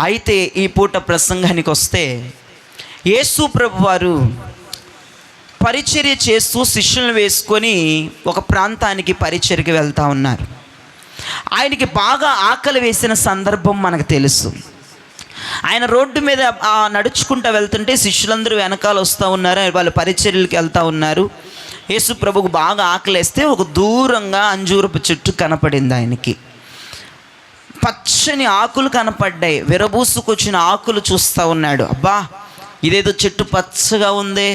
అయితే ఈ పూట ప్రసంగానికి వస్తే, యేసు ప్రభు వారు పరిచర్య చేస్తూ శిష్యులను వేసుకొని ఒక ప్రాంతానికి పరిచర్యకి వెళ్తూ ఉన్నారు. ఆయనకి బాగా ఆకలి వేసిన సందర్భం మనకు తెలుసు. ఆయన రోడ్డు మీద నడుచుకుంటూ వెళ్తుంటే శిష్యులందరూ వెనకాల వస్తూ ఉన్నారు. వాళ్ళు పరిచర్యలకు వెళ్తూ ఉన్నారు. యేసు ప్రభుకు బాగా ఆకలేస్తే ఒక దూరంగా అంజూరపు చెట్టు కనపడింది. ఆయనకి పచ్చని ఆకులు కనపడ్డాయి. విరబూసుకొచ్చిన ఆకులు చూస్తూ ఉన్నాడు. అబ్బా, ఇదేదో చెట్టు పచ్చగా ఉందే,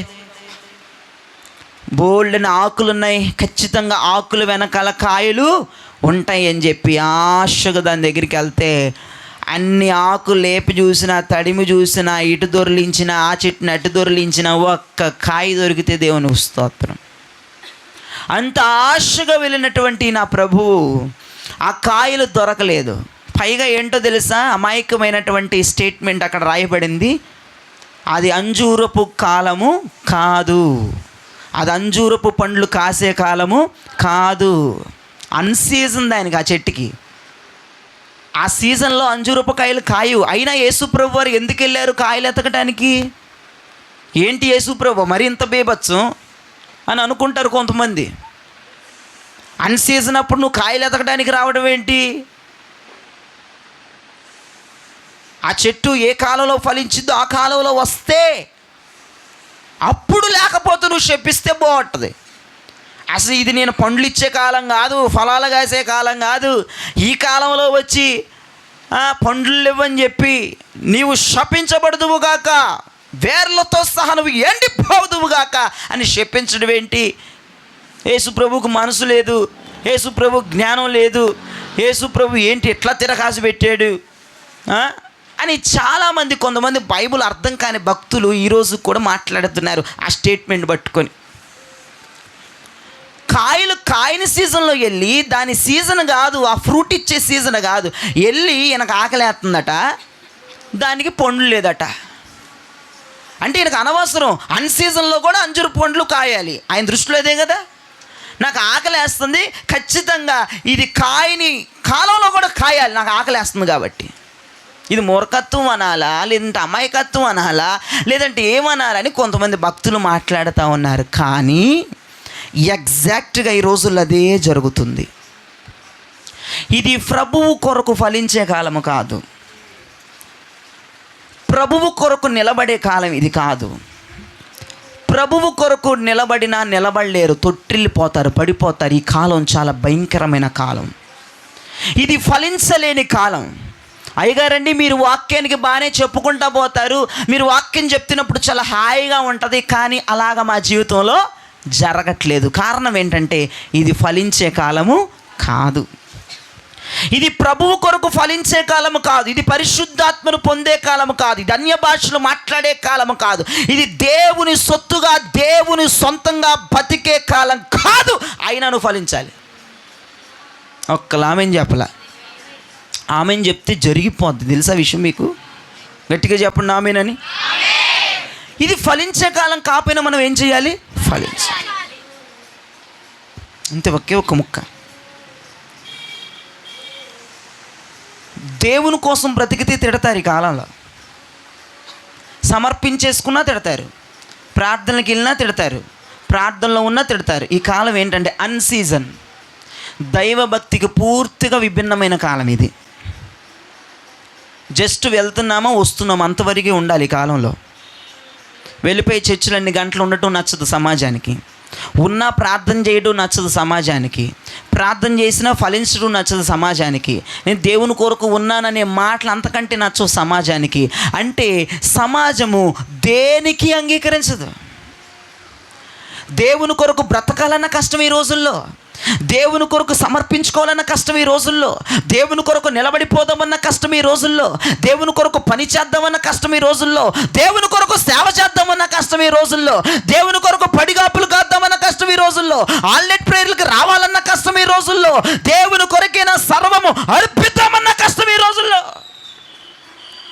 బోల్డెన ఆకులున్నాయి, ఖచ్చితంగా ఆకులు వెనకాల కాయలు ఉంటాయి అని చెప్పి ఆశగా దాని దగ్గరికి వెళ్తే, అన్ని ఆకులు లేపి చూసినా, తడిమి చూసినా, ఇటు దొరిలించిన, ఆ చెట్టుని అటు దొరిలించిన, ఒక్క కాయ దొరికితే దేవునికి స్తోత్రం. అంత ఆశగా వెళ్ళినటువంటి నా ప్రభువు ఆ కాయలు దొరకలేదు. పైగా ఏంటో తెలుసా, అమాయకమైనటువంటి స్టేట్మెంట్ అక్కడ రాయబడింది. అది అంజూరపు కాలము కాదు, అది అంజూరపు పండ్లు కాసే కాలము కాదు. అన్సీజన్ దానికి, ఆ చెట్టుకి ఆ సీజన్లో అంజూరపు కాయలు కాయు. అయినా యేసుప్రభు వారు ఎందుకు వెళ్ళారు కాయలు ఎతకటానికి? ఏంటి యేసుప్రభు మరి ఇంత బేబత్సం అని అనుకుంటారు కొంతమంది. అన్సీజన్ అప్పుడు నువ్వు కాయలు ఎతకడానికి రావడం ఏంటి? ఆ చెట్టు ఏ కాలంలో ఫలించిందో ఆ కాలంలో వస్తే అప్పుడు, లేకపోతే నువ్వు చెప్పిస్తే బాగుంటుంది. అసలు ఇది నేను పండ్లు ఇచ్చే కాలం కాదు, ఫలాలు కాసే కాలం కాదు, ఈ కాలంలో వచ్చి పండ్లు ఇవ్వని చెప్పి నీవు శపించబడదువుగాక, వేర్లతో సహా నువ్వు ఎండిపోదువుగాక అని శపించడం ఏంటి? యేసుప్రభుకు మనసు లేదు, యేసుప్రభు జ్ఞానం లేదు, యేసుప్రభు ఏంటి ఎట్లా తిరగాసి పెట్టాడు అని చాలామంది, కొంతమంది బైబుల్ అర్థం కాని భక్తులు ఈరోజు కూడా మాట్లాడుతున్నారు ఆ స్టేట్మెంట్ పట్టుకొని. కాయలు కాయని సీజన్లో వెళ్ళి, దాని సీజన్ కాదు, ఆ ఫ్రూట్ ఇచ్చే సీజన్ కాదు, వెళ్ళి ఈయనకు ఆకలేస్తుందట, దానికి పండ్లు లేదట. అంటే ఈయనకు అనవసరం, అన్ సీజన్లో కూడా అంజూరు పండ్లు కాయాలి. ఆయన దృష్టిలో అదే కదా. నాకు ఆకలేస్తుంది, ఖచ్చితంగా ఇది కాయని కాలంలో కూడా కాయాలి, నాకు ఆకలేస్తుంది కాబట్టి. ఇది మూర్ఖత్వం అనాలా, లేదంటే అమాయకత్వం అనాలా, లేదంటే ఏమనాలని కొంతమంది భక్తులు మాట్లాడుతూ ఉన్నారు. కానీ ఎగ్జాక్ట్గా ఈ రోజుల్లో అదే జరుగుతుంది. ఇది ప్రభువు కొరకు ఫలించే కాలము కాదు, ప్రభువు కొరకు నిలబడే కాలం ఇది కాదు. ప్రభువు కొరకు నిలబడినా నిలబడలేరు, తొట్టిల్లిపోతారు, పడిపోతారు. ఈ కాలం చాలా భయంకరమైన కాలం. ఇది ఫలించలేని కాలం. అయ్యగారండి, మీరు వాక్యానికి బాగానే చెప్పుకుంటా పోతారు, మీరు వాక్యం చెప్తున్నప్పుడు చాలా హాయిగా ఉంటుంది, కానీ అలాగ మా జీవితంలో జరగట్లేదు. కారణం ఏంటంటే ఇది ఫలించే కాలము కాదు, ఇది ప్రభువు కొరకు ఫలించే కాలము కాదు, ఇది పరిశుద్ధాత్మను పొందే కాలము కాదు, ఇది అన్య భాషలు మాట్లాడే కాలము కాదు, ఇది దేవుని సొత్తుగా దేవుని సొంతంగా బతికే కాలం కాదు. అయినా నువ్వు ఫలించాలి. ఒక్కలామేం చెప్పలా, ఆమెను చెప్తే జరిగిపోద్ది. తెలుసా విషయం మీకు? గట్టిగా చెప్పండి ఆమెనని. ఇది ఫలించే కాలం కాకపోయినా మనం ఏం చేయాలి? ఫలించాలి. అంతే, ఒకే ఒక్క ముక్క. దేవుని కోసం బ్రతికితే తిడతారు ఈ కాలంలో, సమర్పించేసుకున్నా తిడతారు, ప్రార్థనలకు వెళ్ళినా తిడతారు, ప్రార్థనలో ఉన్నా తిడతారు. ఈ కాలం ఏంటంటే అన్సీజన్, దైవభక్తికి పూర్తిగా విభిన్నమైన కాలం ఇది. జస్ట్ వెళ్తున్నామా వస్తున్నామా అంతవరకే ఉండాలి ఈ కాలంలో. వెళ్ళిపోయి చర్చిలు అన్ని గంటలు ఉండటం నచ్చదు సమాజానికి, ఉన్నా ప్రార్థన చేయడం నచ్చదు సమాజానికి, ప్రార్థన చేసినా ఫలించడం నచ్చదు సమాజానికి, నేను దేవుని కొరకు ఉన్నాననే మాటలు అంతకంటే నచ్చవు సమాజానికి. అంటే సమాజము దేనికి అంగీకరించదు. దేవుని కొరకు బ్రతకాలన్న కష్టం ఈ రోజుల్లో, దేవుని కొరకు సమర్పించుకోవాలన్న కష్టం ఈ రోజుల్లో, దేవుని కొరకు నిలబడిపోదామన్న కష్టం ఈ రోజుల్లో, దేవుని కొరకు పని చేద్దామన్న కష్టం ఈ రోజుల్లో, దేవుని కొరకు సేవ చేద్దామన్న కష్టం ఈ రోజుల్లో, దేవుని కొరకు పడిగాపులు కాద్దామన్న కష్టం ఈ రోజుల్లో, ఆన్లైన్ ప్రేయర్లకు రావాలన్న కష్టం ఈ రోజుల్లో, దేవుని కొరకైనా సర్వము అర్పిద్దామన్న కష్టం ఈ రోజుల్లో.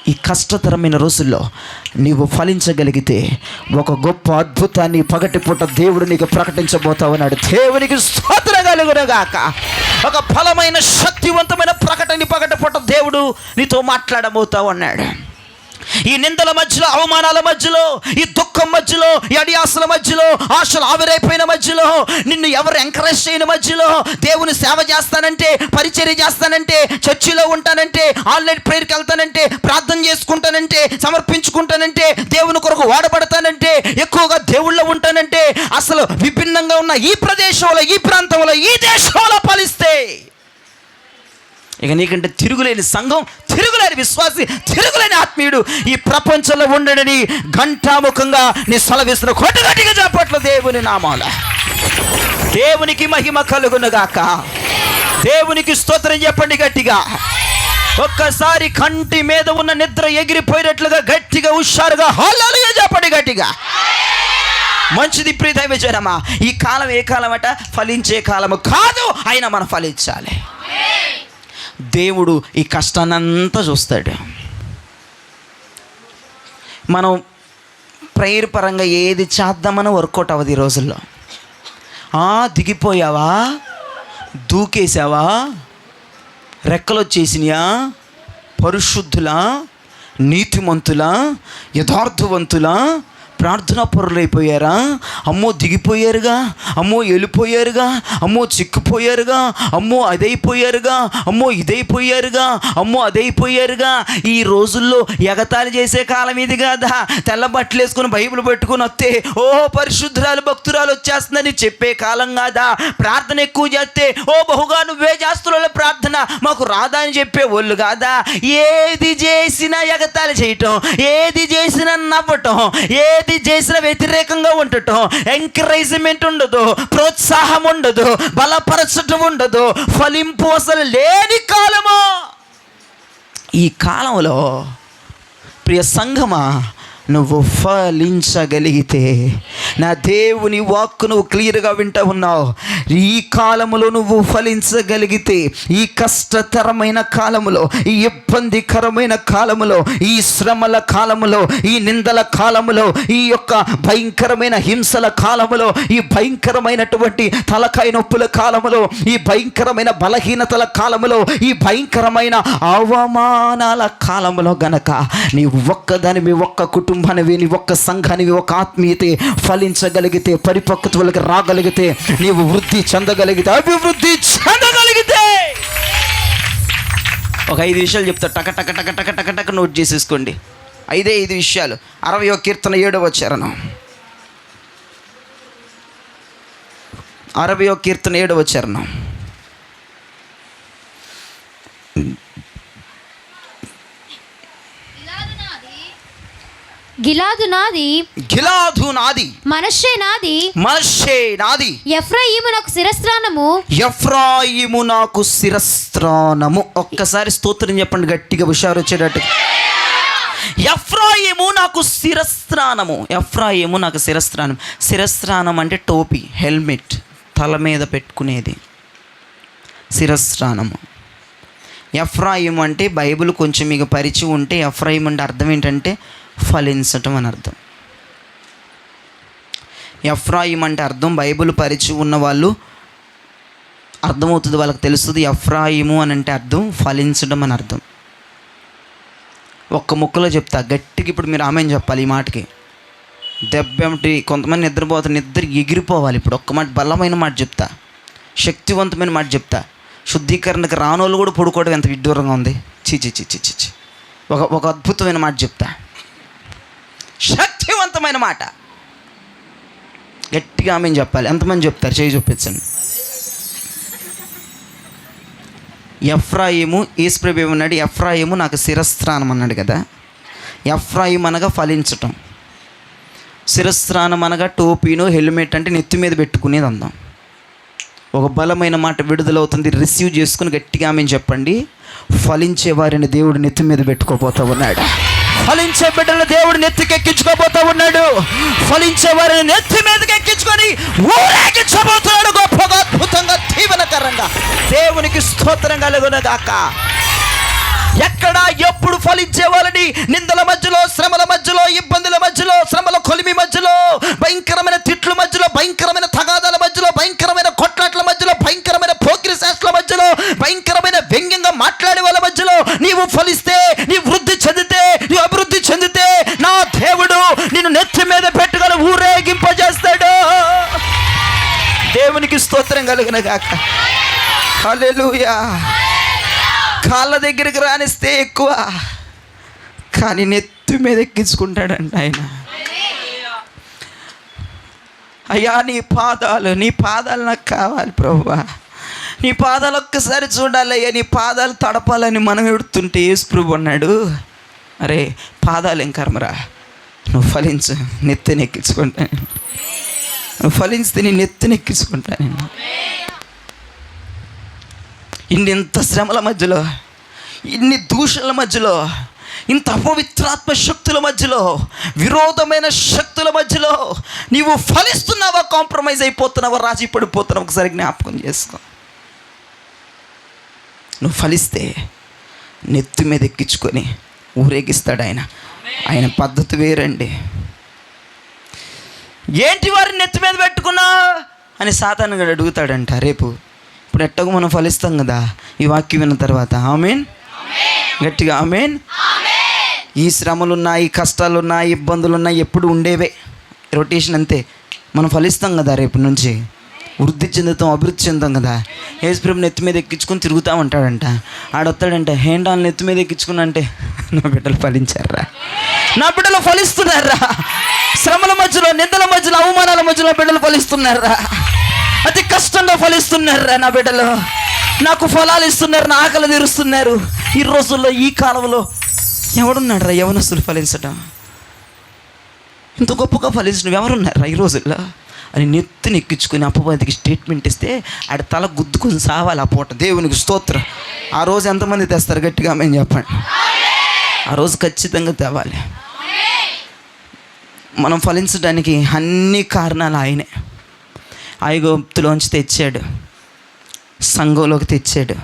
ఈ కష్టతరమైన రోజుల్లో నీవు ఫలించగలిగితే ఒక గొప్ప అద్భుతాన్ని పగటిపూట దేవుడు నీకు ప్రకటించబోతావన్నాడు. దేవునికి స్తోత్రం కలుగునుగాక. ఒక ఫలమైన శక్తివంతమైన ప్రకటన పగటిపూట దేవుడు నీతో మాట్లాడబోతా ఉన్నాడు. ఈ నిందల మధ్యలో, అవమానాల మధ్యలో, ఈ దుఃఖం మధ్యలో, ఈ అడియాసల మధ్యలో, ఆశలు ఆవిరైపోయిన మధ్యలో, నిన్ను ఎవరు ఎంకరేజ్ చేయని మధ్యలో, దేవుని సేవ చేస్తానంటే, పరిచర్య చేస్తానంటే, చర్చిలో ఉంటానంటే, ఆన్లైన్ ప్రేయర్కి వెళ్తానంటే, ప్రార్థన చేసుకుంటానంటే, సమర్పించుకుంటానంటే, దేవుని కొరకు వాడబడతానంటే, ఎక్కువగా దేవుళ్ళో ఉంటానంటే, అసలు విభిన్నంగా ఉన్న ఈ ప్రదేశంలో, ఈ ప్రాంతంలో, ఈ దేశంలో ఫలిస్తే ఇక నీకంటే తిరుగులేని సంఘం, తిరుగులేని విశ్వాసి, తిరుగులేని ఆత్మీయుడు ఈ ప్రపంచంలో ఉండడని ఘంటాముఖంగా నీ సెలవిస్తున్న కొట్టగట్టిగా చెప్పట్లు దేవుని నామాల. దేవునికి మహిమ కలుగునుగాక. దేవునికి స్తోత్రం చెప్పండి గట్టిగా. ఒక్కసారి కంటి మీద ఉన్న నిద్ర ఎగిరిపోయినట్లుగా గట్టిగా హుషారుగా హల్లెలూయా చెప్పండి గట్టిగా. మంచిది ప్రియ దైవజనమా. ఈ కాలం ఏ కాలం అట? ఫలించే కాలము కాదు, అయినా మనం ఫలించాలి. దేవుడు ఈ కష్టాన్నంతా చూస్తాడు. మనం ప్రేయర్ పరంగా ఏది చేద్దామని వర్కౌట్ అవ్వదు ఈ రోజుల్లో. దిగిపోయావా, దూకేసావా, రెక్కలు వచ్చేసినాయా, పరిశుద్ధులా, నీతిమంతులా, యథార్థవంతులా, ప్రార్థనా పరులైపోయారా? అమ్మో దిగిపోయారుగా, అమ్మో వెళ్ళిపోయారుగా, అమ్మో చిక్కుపోయారుగా, అమ్మో అదైపోయారుగా, అమ్మో ఇదైపోయారుగా, అమ్మో అదైపోయారుగా. ఈ రోజుల్లో ఎగతాళి చేసే కాలం ఇది కాదా? తెల్ల బట్టలు వేసుకుని బైబిల్ పెట్టుకుని వస్తే ఓహో పరిశుద్ధురాలు భక్తురాలు వచ్చేస్తుందని చెప్పే కాలం కాదా? ప్రార్థన ఎక్కువ చేస్తే బహుగా నువ్వే చేస్తున్నావు ప్రార్థన, మాకు రాదా అని చెప్పే వాళ్ళు కాదా? ఏది చేసినా ఎగతాళి చేయటం, ఏది చేసినా నవ్వటం, ఏది చేసిన వ్యతిరేకంగా ఉండటం, ఎంకరేజ్మెంట్ ఉండదు, ప్రోత్సాహం ఉండదు, బలపరచటం ఉండదు, ఫలింపు అసలు లేని కాలము ఈ కాలంలో. ప్రియ సంఘమా, నువ్వు ఫలించగలిగితే, నా దేవుని వాక్కు నువ్వు క్లియర్గా వింటూ ఉన్నావు, ఈ కాలములో నువ్వు ఫలించగలిగితే, ఈ కష్టతరమైన కాలములో, ఈ ఇబ్బందికరమైన కాలములో, ఈ శ్రమల కాలములో, ఈ నిందల కాలములో, ఈ యొక్క భయంకరమైన హింసల కాలములో, ఈ భయంకరమైనటువంటి తలకాయ నొప్పుల కాలములో, ఈ భయంకరమైన బలహీనతల కాలములో, ఈ భయంకరమైన అవమానాల కాలములో గనక నీ ఒక్కదానివి, ఒక్క కుటుంబానివి, నీ ఒక్క సంఘానివి, ఒక ఆత్మీయతే ఫలించగలిగితే, పరిపక్వతలకు రాగలిగితే, నీవు వృద్ధి చెందగలిగితే, అభివృద్ధి చెందగలిగితే, ఒక 5 విషయాలు చెప్తా. టక టక టక టక టక టక నోట్ చేసేసుకోండి. 5 విషయాలు. 60వ కీర్తన 7వ చరణం. 60వ కీర్తన 7వ చరణం. గిలాదు నాది, గిలాదు నాది, మనష్షే నాది, మనష్షే నాది, ఎఫ్రాయిము నాకు శిరస్త్రాణము, ఎఫ్రాయిము నాకు శిరస్త్రాణము. ఒక్కసారి స్తోత్రం చెప్పండి గట్టిగా, హుషారు వచ్చేటట్టు. ఎఫ్రాయిము నాకు శిరస్త్రాణము, ఎఫ్రాయిము నాకు శిరస్త్రాణం. శిరస్త్రాణం అంటే టోపీ, హెల్మెట్, తల మీద పెట్టుకునేది శిరస్త్రాణము. ఎఫ్రాయిము అంటే బైబిల్ కొంచెం మీకు పరిచయం ఉంటే, ఎఫ్రాయిము అంటే అర్థం ఏంటంటే ఫలించటం అని అర్థం. ఎఫ్రాయిం అంటే అర్థం, బైబిల్ పరిచయం ఉన్న వాళ్ళు అర్థమవుతుంది, వాళ్ళకి తెలుస్తుంది. ఎఫ్రాయిము అని అంటే అర్థం ఫలించడం అని అర్థం. ఒక్క ముక్కలో చెప్తా గట్టిగా, ఇప్పుడు మీరు ఆమెను చెప్పాలి ఈ మాటకి. దెబ్బేమిటి, కొంతమంది నిద్రపోతారు, నిద్ర ఎగిరిపోవాలి. ఇప్పుడు ఒక్క మాట, బలమైన మాట చెప్తా, శక్తివంతమైన మాట చెప్తా. శుద్ధీకరణకు రానోళ్ళు కూడా పడుకోవడం ఎంత విడ్డూరంగా ఉంది. చిచి చిచి చిచి. ఒక అద్భుతమైన మాట చెప్తా, శక్తివంతమైన మాట. గట్టిగా ఆమెను చెప్పాలి. ఎంతమంది చెప్తారు? చేయి చూపించండి. ఎఫ్రాయిము, యేసుప్రభు ఏమన్నాడు? ఎఫ్రాయిము నాకు శిరస్త్రాణం అన్నాడు కదా. ఎఫ్రాయిం అనగా ఫలించటం, శిరస్త్రాణం అనగా టోపీను, హెల్మెట్ అంటే నెత్తి మీద పెట్టుకునేది అందం. ఒక బలమైన మాట విడుదలవుతుంది, రిసీవ్ చేసుకుని గట్టిగా ఆమెను చెప్పండి. ఫలించే వారిని దేవుడు నెత్తి మీద పెట్టుకోబోతా ఉన్నాడు. ఫలించే బిడ్డలు దేవుడు నెత్తికెక్కించుకోబోతా ఉన్నాడు. ఫలించే వారిని నెత్తి మీదకి ఎక్కించుకొని ఊరేగించబోతున్నాడు గొప్పగా, అద్భుతంగా, దీవెనకరంగా. దేవునికి స్తోత్రం కలుగునుగాక. ఎక్కడ ఎప్పుడు ఫలించే వాళ్ళని నిందల మధ్యలో, శ్రమల మధ్యలో, ఇబ్బందుల మధ్యలో, శ్రమల కొలిమి మధ్యలో, భయంకరమైన తిట్ల మధ్యలో, భయంకరమైన తగాదాల మధ్యలో, భయంకరమైన కొట్లాట్ల మధ్యలో, భయంకరమైన పోకిరి శాస్త్రాల మధ్యలో, భయంకరమైన వ్యంగ్యంగా మాట్లాడే వాళ్ళ మధ్యలో నీవు నీవు ఫలిస్తే, నీవు వృద్ధి చెందితే, నీవు అభివృద్ధి చెందితే నా దేవుడు నిన్ను నెత్తి మీద పెట్టుకొని ఊరేగింపజేస్తాడు. దేవునికి స్తోత్రం కలుగును గాక. హల్లెలూయా. కాళ్ళ దగ్గరికి రానిస్తే ఎక్కువ, కానీ నెత్తి మీద ఎక్కించుకుంటాడంట ఆయన. అయ్యా నీ పాదాలు నాకు కావాలి ప్రభువా, నీ పాదాలు ఒక్కసారి చూడాలి అయ్యా, నీ పాదాలు తడపాలని మనం ఎడుతుంటే యేసు ప్రభు అన్నాడు, అరే పాదాలు ఏం కర్మరా, నువ్వు ఫలించు, నెత్తిని ఎక్కించుకుంటాను. నువ్వు ఫలించితే నీ నెత్తిని ఎక్కించుకుంటాను. ఇంత శ్రమల మధ్యలో, ఇన్ని దూషణల మధ్యలో, ఇంత అపవిత్రాత్మ శక్తుల మధ్యలో, విరోధమైన శక్తుల మధ్యలో నీవు ఫలిస్తున్నావా, కాంప్రమైజ్ అయిపోతున్నావా, రాజీ పడిపోతున్నావు? ఒకసారి జ్ఞాపకం చేసుకో. నువ్వు ఫలిస్తే నెత్తి మీద ఎక్కించుకొని ఊరేగిస్తాడు ఆయన. ఆయన పద్ధతి వేరండి. ఏంటి వారిని నెత్తి మీద పెట్టుకున్నా అని సాతాను గడు అడుగుతాడంట రేపు. ఇప్పుడు ఎట్టగో మనం ఫలిస్తాం కదా ఈ వాక్యం విన్న తర్వాత. ఆమేన్, గట్టిగా ఆమేన్. ఈ శ్రమలున్నా, ఈ కష్టాలున్నా, ఇబ్బందులున్నా ఎప్పుడు ఉండేవే, రొటేషన్ అంతే. మనం ఫలిస్తాం కదా రేపు నుంచి, వృద్ధి చెందుతాం, అభివృద్ధి చెందుతాం కదా. యేసు ప్రభుని నెత్తి మీద ఎక్కించుకొని తిరుగుతూ ఉంటాడంట. ఆడొస్తాడంట, ఏంటాన్ని నెత్తి మీద ఎక్కించుకున్నా అంటే, నా బిడ్డలు ఫలించారా, నా బిడ్డలు ఫలిస్తున్నారా, శ్రమల మధ్యలో, నిందల మధ్యలో, అవమానాల మధ్యలో బిడ్డలు ఫలిస్తున్నారా, అతి కష్టంగా ఫలిస్తున్నారా నా బిడ్డలు, నాకు ఫలాలు ఇస్తున్నారు, నా ఆకలి తీరుస్తున్నారు. ఈ రోజుల్లో, ఈ కాలంలో ఎవడున్నాడు రా యవనస్తులు ఫలించడం? ఇంత గొప్పగా ఫలించడం ఎవరున్నారా ఈ రోజుల్లో అని నెత్తిని ఎక్కించుకొని అపవాదికి స్టేట్మెంట్ ఇస్తే ఆడ తల గుద్దుకొని సావాలి ఆ పూట. దేవునికి స్తోత్రం. ఆ రోజు ఎంతమంది తెస్తారు? గట్టిగా మేము చెప్పండి. ఆ రోజు ఖచ్చితంగా తేవాలి. మనం ఫలించడానికి అన్ని కారణాలు ఆయనే. ఐగుప్తులోంచి తెచ్చాడు, సంఘంలోకి తెచ్చాడు,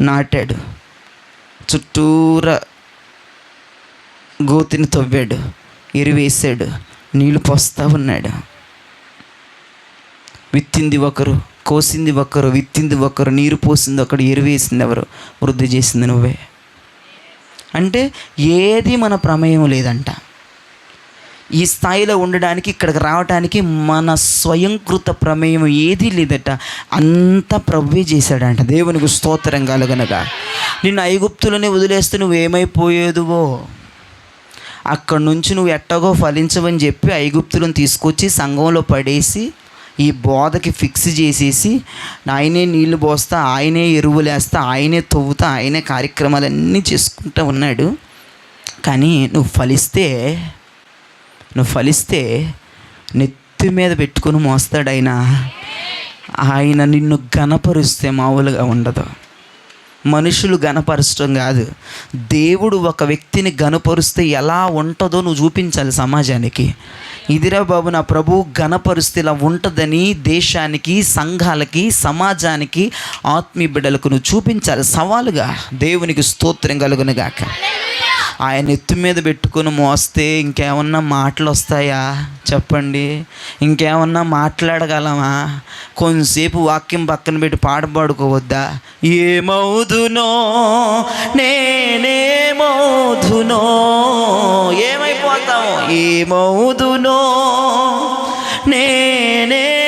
నాటాడు, చుట్టూరా గోతిని తవ్వాడు, ఎరువేసాడు, నీళ్లు పోస్తూ ఉన్నాడు. విత్తింది ఒకరు, కోసింది ఒకరు, విత్తింది ఒకరు, నీరు పోసింది ఒకరు, ఎరువేసింది ఎవరు? వృద్ధి చేసింది నువ్వే. అంటే ఏది మన ప్రమేయం లేదంట. ఈ స్థాయిలో ఉండడానికి, ఇక్కడికి రావడానికి మన స్వయంకృత ప్రమేయం ఏదీ లేదట. అంతా ప్రభువే చేశాడంట. దేవునికి స్తోత్రం కలుగనగా. నిన్ను ఐగుప్తులని వదిలేస్తే నువ్వేమైపోయేదువో, అక్కడి నుంచి నువ్వు ఎట్టగో ఫలించవని చెప్పి ఐగుప్తులను తీసుకొచ్చి సంఘంలో పడేసి ఈ బోధకి ఫిక్స్ చేసేసి ఆయనే నీళ్లు పోస్తా, ఆయనే ఎరువులేస్తా, ఆయనే తవ్వుతా, ఆయనే కార్యక్రమాలన్నీ చేసుకుంటూ ఉన్నాడు. కానీ నువ్వు ఫలిస్తే నెత్తి మీద పెట్టుకొని మోస్తాడు ఆయన. ఆయన నిన్ను ఘనపరుస్తే మామూలుగా ఉండదు. మనుషులు ఘనపరచడం కాదు, దేవుడు ఒక వ్యక్తిని ఘనపరుస్తే ఎలా ఉంటుందో నువ్వు చూపించాలి సమాజానికి. ఇదిరా బాబు, నా ప్రభు ఘనపరుస్తే ఇలా ఉంటుందని దేశానికి, సంఘాలకి, సమాజానికి, ఆత్మీయ బిడ్డలకు నువ్వు చూపించాలి సవాలుగా. దేవునికి స్తోత్రం కలుగును గాక. ఆయన ఎత్తు మీద పెట్టుకొని మోస్తే ఇంకేమన్నా మాటలు వస్తాయా చెప్పండి? ఇంకేమన్నా మాట్లాడగలమా? కొంతసేపు వాక్యం పక్కన పెట్టి పాట పాడుకోవద్దా? ఏమవుదునో నేనేమవుదునో, ఏమైపోతాము? ఏమవుదునో నేనేమవుదునో,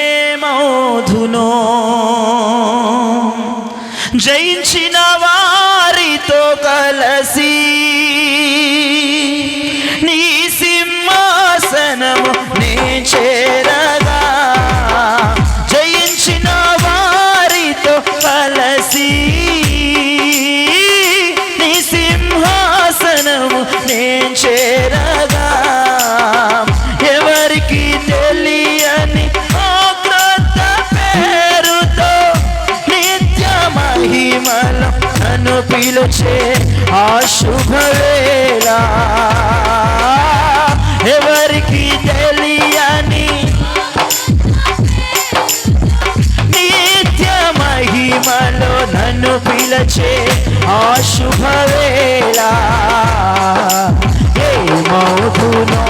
జయించిన వారితో కలసి నీ సింహాసనము నే చేరగా, జయించిన వారితో కలసి నీ సింహాసనము నే చేరగా, ఎవరికి తెలియని ఆ క్రొత్త పేరుతో నిత్య మహిమలో నన్ను పిలిచే ఆ శుభవేళ, ఎవరికి తెలియని నిత్య మహిమలో నన్ను పిలిచే ఆ శుభవేళ, ఏమవుదునో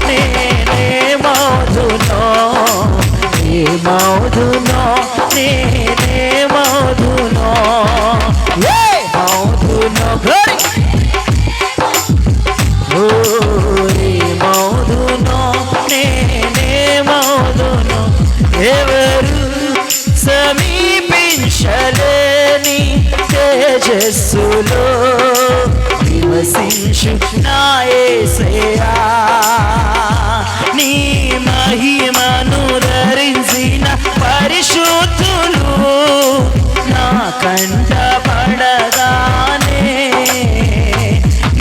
నేనేమవుదునో, ఏమవుదునో నేనేమవుదునో, ఏమవుదునో. గ్లోరీ. తేజస్సులో నివసించు నా యేసయ్యా, నీ మహిమను ధరించిన పరిశుద్ధులు నా కంట పడగానే,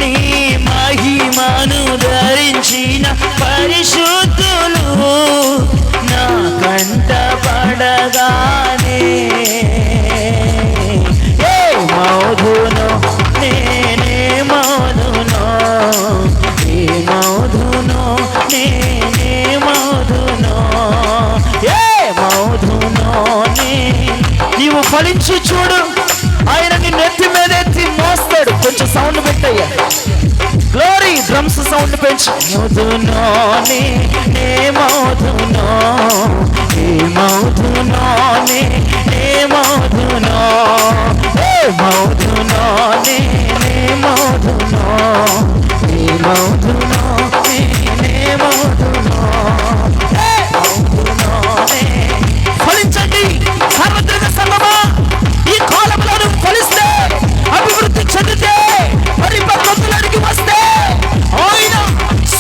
నీ మహిమను ధరించిన పరిశుద్ధులు నా కంట పడగానే, ఏ మౌధును నేనే మౌధును, ఏ మౌధును నేనే మౌధును, ఏ మౌధును నీవు ఫలించి చూడు. ఆయన నిన్ను ఎత్తి మీద ఎత్తి మోస్తాడు. కొంచెం సౌండ్ పెట్టయ్యా, గ్లోరీ డ్రమ్స్ సౌండ్ పెంచు. మౌధును నేనే మౌధును, ఏ మౌధును నేనే మౌధును, ఏ మౌధును నేనే మౌధును, ఏ మౌధును నేనే మౌధును, ఏ మౌధును ఫలించండి. సార్వత్రిక సంగమా, ఈ కాలంలో నువ్వు ఫలిస్తే, అభివృద్ధి చెందితే, పరిపక్వతలోనికి వస్తే, ఆయన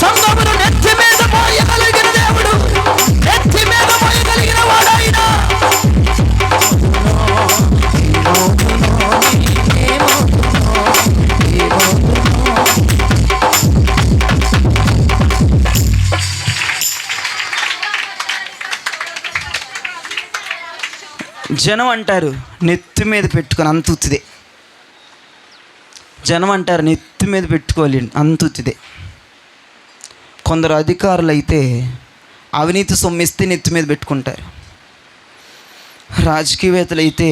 సంగమును నెత్తి మీద మోయగలిగిన దేవుడు, నెత్తి మీద మోయగలిగిన వాడు ఆయన. జనం అంటారు నెత్తి మీద పెట్టుకొని అంత ఉత్తిదే. జనం అంటారు నెత్తి మీద పెట్టుకోవాలి అంత ఉత్తిదే. కొందరు అధికారులు అయితే అవినీతి సొమ్మిస్తే నెత్తి మీద పెట్టుకుంటారు. రాజకీయవేత్తలు అయితే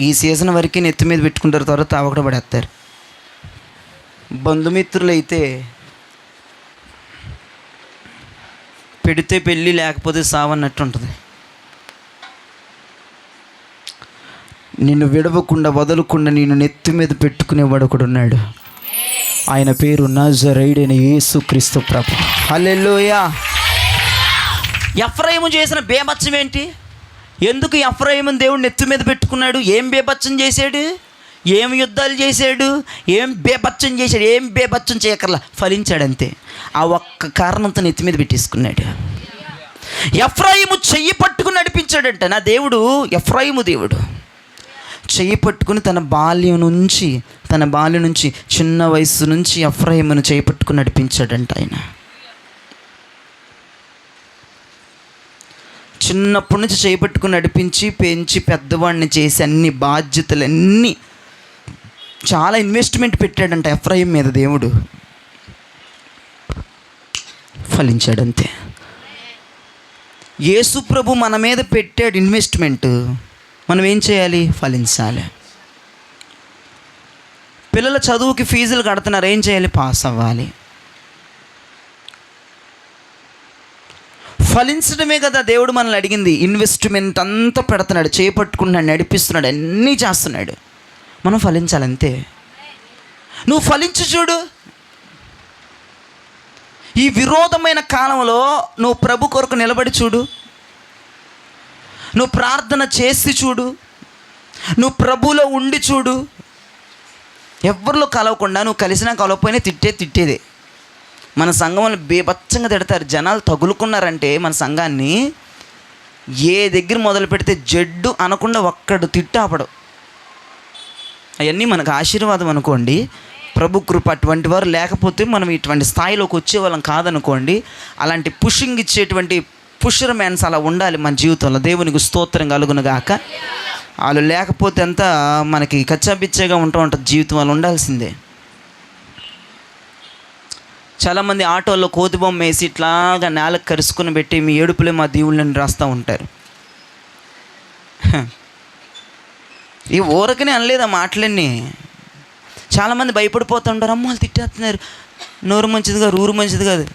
ఈ సీజన్ వరకు నెత్తి మీద పెట్టుకుంటారు, తర్వాత తావకడ పడేస్తారు. బంధుమిత్రులు అయితే పెడితే పెళ్ళి లేకపోతే సావన్నట్టు ఉంటుంది. నిన్ను విడవకుండా వదలకుండా నేను నెత్తి మీద పెట్టుకునేవాడు ఒకడు ఉన్నాడు. ఆయన పేరు నజరేయుడైన యేసుక్రీస్తు ప్రభు. హల్లెలూయా. ఎఫ్రాయిము చేసిన బేభత్సం ఏంటి? ఎందుకు ఎఫ్రాయిమును దేవుడు నెత్తి మీద పెట్టుకున్నాడు? ఏం బేభత్సం చేశాడు? ఏం యుద్ధాలు చేశాడు? ఏం బేభత్సం చేశాడు? ఏం బేభత్సం చేయకర్లా, ఫలించాడు అంతే. ఆ ఒక్క కారణంతో నెత్తి మీద పెట్టేసుకున్నాడు. ఎఫ్రాయిము చెయ్యి పట్టుకుని నడిపించాడంట నా దేవుడు. ఎఫ్రాయిము దేవుడు చెయ్యి పట్టుకుని తన బాల్యం నుంచి చిన్న వయసు నుంచి ఎఫ్రాయిమును చెయ్యి పట్టుకుని నడిపించాడంట. ఆయన చిన్నప్పటి నుంచి చెయ్యి పట్టుకుని నడిపించి పెంచి పెద్దవాడిని చేసి అన్ని బాధ్యతలన్నీ చాలా ఇన్వెస్ట్మెంట్ పెట్టాడంట ఎఫ్రాయిం మీద. దేవుడు ఫలించాడంతే. యేసు ప్రభు మన మీద పెట్టాడు ఇన్వెస్ట్మెంట్, మనం ఏం చేయాలి? ఫలించాలి. పిల్లల చదువుకి ఫీజులు కడుతున్నారు, ఏం చేయాలి? పాస్ అవ్వాలి. ఫలించడమే కదా దేవుడు మనల్ని అడిగింది. ఇన్వెస్ట్మెంట్ అంతా పెడుతున్నాడు, చేపట్టుకుంటున్నాడు, నడిపిస్తున్నాడు, అన్నీ చేస్తున్నాడు. మనం ఫలించాలంతే. నువ్వు ఫలించి చూడు. ఈ విరోధమైన కాలంలో నువ్వు ప్రభు కొరకు నిలబడి చూడు. నువ్వు ప్రార్థన చేసి చూడు. నువ్వు ప్రభులో ఉండి చూడు. ఎవరిలో కలవకుండా, నువ్వు కలిసినా కలవకపోయినా తిట్టేదే. మన సంఘంలో బేభత్సంగా తిడతారు. జనాలు తగులుకున్నారంటే మన సంఘాన్ని ఏ దగ్గర మొదలు పెడితే జడ్డు అనకుండా ఒక్కడు తిట్టాపడు. అవన్నీ మనకు ఆశీర్వాదం అనుకోండి. ప్రభు కృప. అటువంటి వారు లేకపోతే మనం ఇటువంటి స్థాయిలోకి వచ్చేవాళ్ళం కాదనుకోండి. అలాంటి పుషింగ్ ఇచ్చేటువంటి పుషర్ మ్యాన్స్ అలా ఉండాలి మన జీవితంలో. దేవునికి స్తోత్రం కలుగునుగాక. వాళ్ళు లేకపోతే అంతా మనకి కచ్చాపిచ్చేగా ఉంటుంది జీవితం. వాళ్ళు ఉండాల్సిందే. చాలామంది ఆటోల్లో కోతి బొమ్మ వేసి ఇట్లాగా నేలకు కరుసుకుని పెట్టి మీ ఏడుపులే మా దేవుళ్ళని రాస్తూ ఉంటారు. ఈ ఊరకనే అనలేదు ఆ మాటలన్నీ. చాలామంది భయపడిపోతుంటారు. అమ్మ వాళ్ళు తిట్టేస్తున్నారు, నోరు మంచిది కాదు, ఊరు మంచిది కాదు.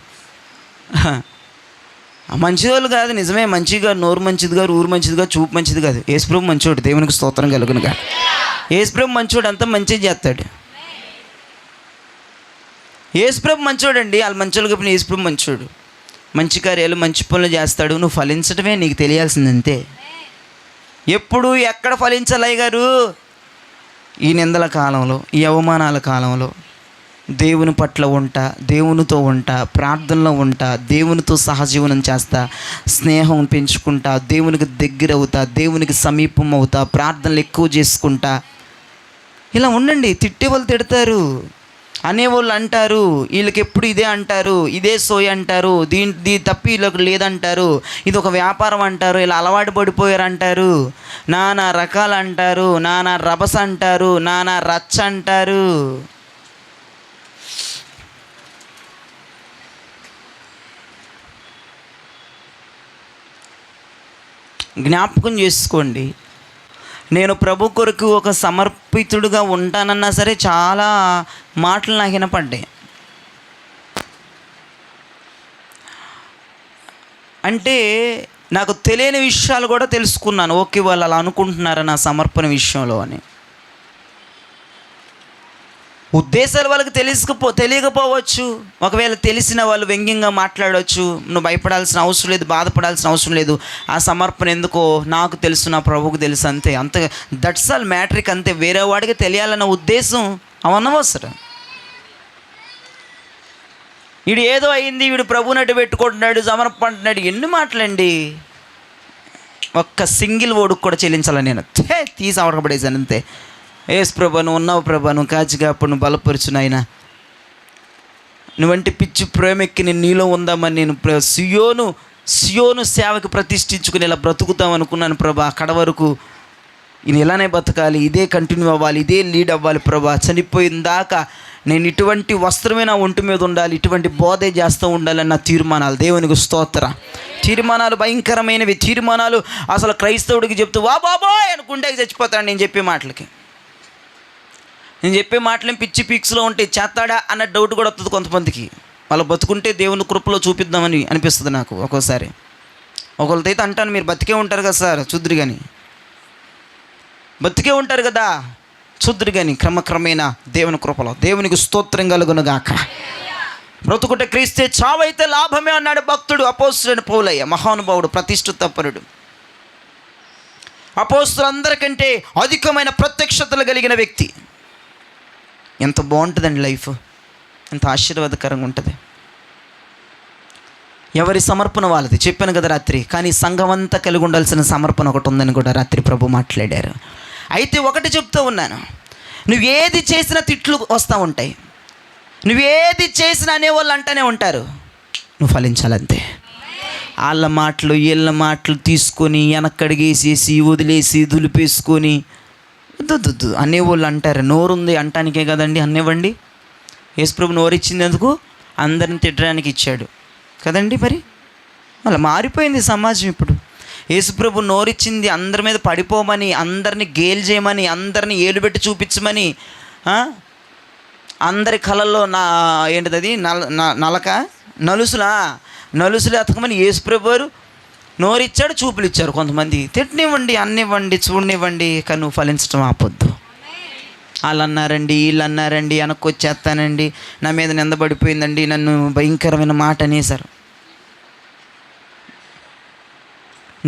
మంచివాళ్ళు కాదు, నిజమే, మంచిగా నోరు మంచిది కాదు, ఊరు మంచిది కాదు, చూపు మంచిది కాదు. యేసుప్రభు మంచోడు, దేవునికి స్తోత్రం కలుగునుగా. యేసుప్రభు మంచోడు, అంతా మంచిగా చేస్తాడు. యేసుప్రభు మంచోడండి. వాళ్ళు మంచోళ్ళు కాబట్టి యేసుప్రభు మంచోడు. మంచి కార్యాలు మంచి పనులు చేస్తాడు. నువ్వు ఫలించడమే నీకు తెలియాల్సిందంతే. ఎప్పుడు ఎక్కడ ఫలించాలి గారు? ఈ నిందల కాలంలో, ఈ అవమానాల కాలంలో దేవుని పట్ల ఉంటా, దేవునితో ఉంటా, ప్రార్థనలో ఉంటా, దేవునితో సహజీవనం చేస్తా, స్నేహం పెంచుకుంటా, దేవునికి దగ్గర అవుతా, దేవునికి సమీపం అవుతా, ప్రార్థనలు ఎక్కువ చేసుకుంటా, ఇలా ఉండండి. తిట్టేవాళ్ళు తిడతారు, అనేవాళ్ళు అంటారు, వీళ్ళకి ఎప్పుడు ఇదే అంటారు, ఇదే సోయి అంటారు, దీని తప్పి వీళ్ళకి లేదంటారు, ఇది ఒక వ్యాపారం అంటారు, ఇలా అలవాటు పడిపోయారు అంటారు, నానా రకాలు అంటారు, నానా రభస అంటారు, నానా రచ్చ అంటారు. జ్ఞాపకం చేసుకోండి, నేను ప్రభు కొరకు ఒక సమర్పితుడుగా ఉంటానన్నా సరే చాలా మాటలు నాకు వినపడ్డాయి. అంటే నాకు తెలియని విషయాలు కూడా తెలుసుకున్నాను. ఓకే, వాళ్ళు అలా అనుకుంటున్నారా నా సమర్పణ విషయంలో అని. ఉద్దేశాలు వాళ్ళకి తెలియకపోవచ్చు. ఒకవేళ తెలిసిన వాళ్ళు వ్యంగ్యంగా మాట్లాడవచ్చు. నువ్వు భయపడాల్సిన అవసరం లేదు, బాధపడాల్సిన అవసరం లేదు, ఆ సమర్పణ ఎందుకో నాకు తెలుసు, నా ప్రభువుకు తెలుసు, అంతే. దట్స్ ఆల్ మ్యాట్రిక్, అంతే. వేరే వాడికి తెలియాలన్న ఉద్దేశం అవనవసరం. వీడు ఏదో అయింది, వీడు ప్రభువుని అడ్డు పెట్టుకుంటున్నాడు, సమర్పణ అంటున్నాడు, ఎన్ని మాటలండి. ఒక్క సింగిల్ ఓడుకు కూడా చెల్లించాల నేను తీసి అవడబడేసాను అంతే. ఏసు ప్రభా, నువ్వు ఉన్నావు ప్రభా, నువ్వు కాచిగా అప్పుడు నువ్వు బలపరుచు నాయనా, నువ్వంటే పిచ్చి ప్రేమెక్కి నేను నీలో ఉందామని నేను సియోను సేవకి ప్రతిష్ఠించుకుని ఇలా బ్రతుకుతాం అనుకున్నాను ప్రభా. అక్కడ వరకు ఇది ఇలానే బతకాలి, ఇదే కంటిన్యూ అవ్వాలి, ఇదే లీడ్ అవ్వాలి ప్రభా. చనిపోయిన దాకా నేను ఇటువంటి వస్త్రమే నా ఒంటి మీద ఉండాలి, ఇటువంటి బోధే చేస్తూ ఉండాలని నా తీర్మానాలు. దేవునికి స్తోత్ర. తీర్మానాలు భయంకరమైనవి. తీర్మానాలు అసలు క్రైస్తవుడికి చెప్తూ వా బాబోయ్ అనుకుంటే చచ్చిపోతాను. నేను చెప్పే మాటలేం పిచ్చి పిక్స్లో ఉంటే చేస్తాడా అన్న డౌట్ కూడా వస్తుంది కొంతమందికి. వాళ్ళు బతుకుంటే దేవుని కృపలో చూపిద్దామని అనిపిస్తుంది నాకు ఒక్కోసారి. ఒకళ్ళతో అయితే అంటాను, మీరు బతికే ఉంటారు కదా సార్, చూద్దురు కానీ, బతికే ఉంటారు కదా చూద్దురు కానీ, క్రమక్రమేణా దేవుని కృపలో. దేవునికి స్తోత్రం కలుగునుగాక. బ్రతుకుంటే క్రీస్తే, చావైతే లాభమే అన్నాడు భక్తుడు అపోస్తులైన పౌలయ్య, మహానుభావుడు, ప్రతిష్ఠిత పరుడు. అపోస్తులందరికంటే అధికమైన ప్రత్యక్షతలు కలిగిన వ్యక్తి. ఎంత బాగుంటుందండి లైఫ్, ఎంత ఆశీర్వాదకరంగా ఉంటుంది. ఎవరి సమర్పణ వాళ్ళది, చెప్పాను కదా రాత్రి. కానీ సంఘం అంతా కలిగి ఉండాల్సిన సమర్పణ ఒకటి ఉందని కూడా రాత్రి ప్రభు మాట్లాడారు. అయితే ఒకటి చెప్తూ ఉన్నాను, నువ్వేది చేసినా తిట్లు వస్తూ ఉంటాయి, నువ్వేది చేసినా అనేవాళ్ళు అంటూనే ఉంటారు. నువ్వు ఫలించాలంతే. వాళ్ళ మాటలు వీళ్ళ మాటలు తీసుకొని వెనక్కడిగేసేసి వదిలేసి దులిపేసుకొని దుద్దు అనేవాళ్ళు అంటారు. నోరుంది అంటానికే కదండి అనివ్వండి. యేసుప్రభు నోరు ఇచ్చింది ఎందుకు? అందరిని తిట్టడానికి ఇచ్చాడు కదండి. మరి అలా మారిపోయింది సమాజం ఇప్పుడు. యేసుప్రభు నోరిచ్చింది అందరి మీద పడిపోమని, అందరిని గేల్ చేయమని, అందరిని ఏలుబెట్టి చూపించమని, అందరి కళల్లో ఏంటిది నలుసులు ఎతకమని యేసుప్రభు వారు నోరిచ్చాడు, చూపులు ఇచ్చారు. కొంతమంది తిట్టనివ్వండి, అన్నివ్వండి, చూడనివ్వండి, కానీ నువ్వు ఫలించడం ఆపొద్దు. వాళ్ళు అన్నారండి, వీళ్ళు అన్నారండి, వెనక్కి వచ్చేస్తానండి, నా మీద నిందబడిపోయిందండి, నన్ను భయంకరమైన మాట అనేసారు.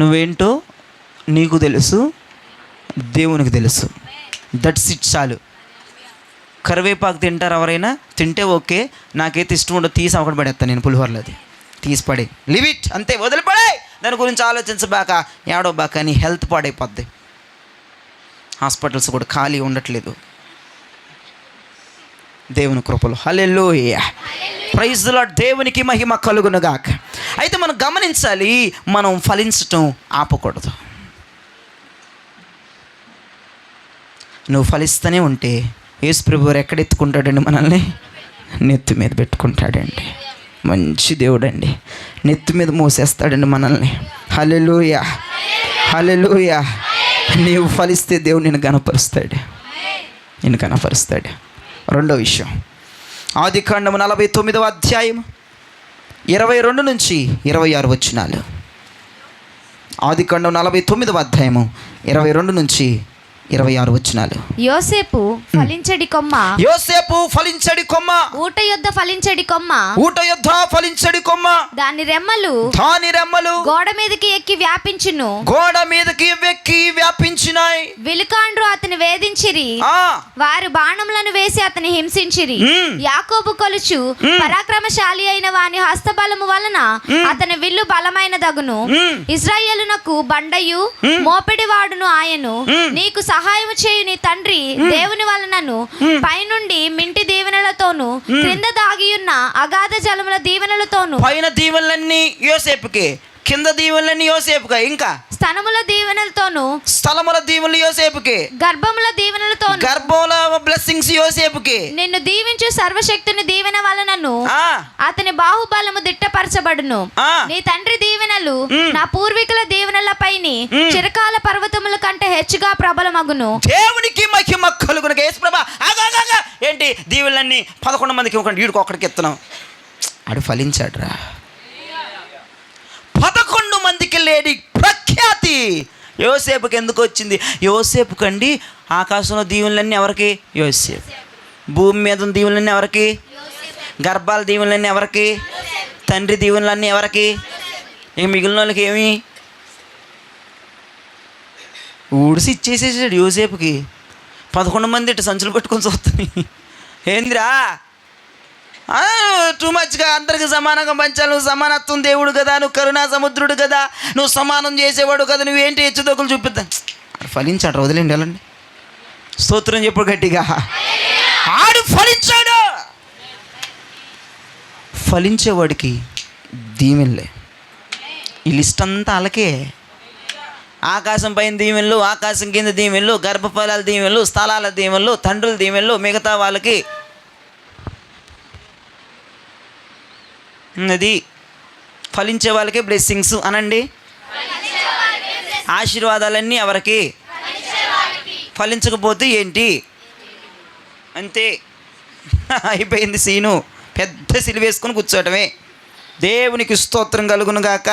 నువ్వేంటో నీకు తెలుసు, దేవునికి తెలుసు. దట్స్ ఇట్, చాలు. కరివేపాకు తింటారు ఎవరైనా? తింటే ఓకే, నాకైతే ఇష్టం ఉండదు, తీసి ఒకటి పడేస్తాను నేను పులిహోరలోది, తీసి పడే, లివ్ ఇట్, అంతే, వదిలిపడే. దాని గురించి ఆలోచించబాక, ఏడవబాక, నీ హెల్త్ పాడైపోద్ది. హాస్పిటల్స్ కూడా ఖాళీ ఉండట్లేదు దేవుని కృపలో. హల్లెలూయా, ప్రైజ్ ది లార్డ్. దేవునికి మహిమ కలుగునుగాక. అయితే మనం గమనించాలి, మనం ఫలించటం ఆపకూడదు. నువ్వు ఫలిస్తూనే ఉంటే యేసు ప్రభువు ఎక్కడ ఎత్తుకుంటాడండి మనల్ని? నెత్తి మీద పెట్టుకుంటాడండి. మంచి దేవుడండి, నెత్తి మీద మోసేస్తాడండి మనల్ని. హల్లెలూయా, హల్లెలూయా. నీవు ఫలిస్తే దేవుడు నిన్ను గణపరుస్తాడు. రెండో విషయం, ఆదికాండము 49వ అధ్యాయం 22 నుంచి 26 వచనాలు. ఆదికాండం 49వ అధ్యాయము 22 నుంచి 26 వచనాలు. యోసేపు ఫలించడి కొమ్మ, యోసేపు ఫలించడి కొమ్మ, ఊట యొద్ద ఫలించడి కొమ్మ, ఊట యొద్ద ఫలించడి కొమ్మ, దాని రెమ్మలు గోడ మీదకి ఎక్కి వ్యాపించును, గోడ మీదకి వెక్కి వ్యాపించినాయి. విలుకాండ్రు అతని వేధించిరి, వారు బాణములను వేసి అతని హింసించిరి. యాకోబు కొలుచు పరాక్రమశాలి అయిన వాని హస్తబలము వలన అతని విల్లు బలమైనదగును. ఇశ్రాయేలునకు బండయు మోపిడి వాడును ఆయను. నీకు సహాయము చేయు నీ తండ్రి దేవుని వలనను పైనుండి మింటి దీవెనలతోను క్రింద దాగియున్న అగాధ జలముల దీవెనలతోను. పైన దీవెనలన్నీ యోసేపుకి, కింద దీవెనలన్నీ యోసేపుగా, ఇంకా స్థలముల దీవెనలతోను, స్థలముల దీవెనలు యోసేపుకి, గర్భముల దీవెనలతోను, గర్భముల బ్లెస్సింగ్స్ యోసేపుకి. నిన్ను దీవించు సర్వశక్తుని దీవెన వలనను అతని బాహుబలము దిట్టపరచబడును. నీ తండ్రి దీవెనలు నా పూర్వీకుల దీవెనల పైని చిరకాల పర్వతముల కంటే హెచ్చుగా ప్రబలమగును. దేవునికి మహిమ కలుగును. యేసుప్రభా ఏంటి దీవెనలన్నీ 11 మందికి ఇవ్వకండి, వీడికి ఒక్కడికి ఇస్తున్నాం. ఆడు ఫలించాడు రా. 11 మందికి లేని ప్రఖ్యాతి యోసేపుకి ఎందుకు వచ్చింది? యోసేపు కండి ఆకాశంలో దీవెనలన్నీ ఎవరికి? యోసేపు. భూమి మీద ఉన్న దీవెనలన్నీ ఎవరికి? గర్భాల దీవెనలన్నీ ఎవరికి? తండ్రి దీవెనలన్నీ ఎవరికి? ఇక మిగిలిన వాళ్ళకి ఏమి? ఊడిసి ఇచ్చేసేసాడు యోసేపుకి. 11 మంది ఇటు సంచులు పట్టుకొని చూస్తుంది. ఏందిరా టూ మచ్గా అందరికి సమానంగా పంచాలి. నువ్వు సమానత్వం దేవుడు కదా, నువ్వు కరుణా సముద్రుడు కదా, నువ్వు సమానం చేసేవాడు కదా, నువ్వేంటి హెచ్చుదొక్కులు చూపిద్దాం. ఫలించాడు. వదిలేండి వెళ్ళండి. స్తోత్రం చెప్పు గట్టిగా. ఆడు ఫలించాడు. ఫలించేవాడికి దీవెనలే. ఈ లిస్ట్ అంతా అలాగే. ఆకాశం పైన దీవెనలు, ఆకాశం కింద దీవెనలు, గర్భఫలాల దీవెనలు, స్థలాల దీవెనలు, తండ్రుల దీవెనలు, మిగతా వాళ్ళకి అది ఫలించే వాళ్ళకే బ్లెస్సింగ్స్ అనండి. ఆశీర్వాదాలన్నీ ఎవరికి? ఫలించకపోతే ఏంటి? అంతే, అయిపోయింది సీను. పెద్ద సిలువేసుకొని కూర్చోవటమే. దేవునికి స్తోత్రం కలుగును గాక.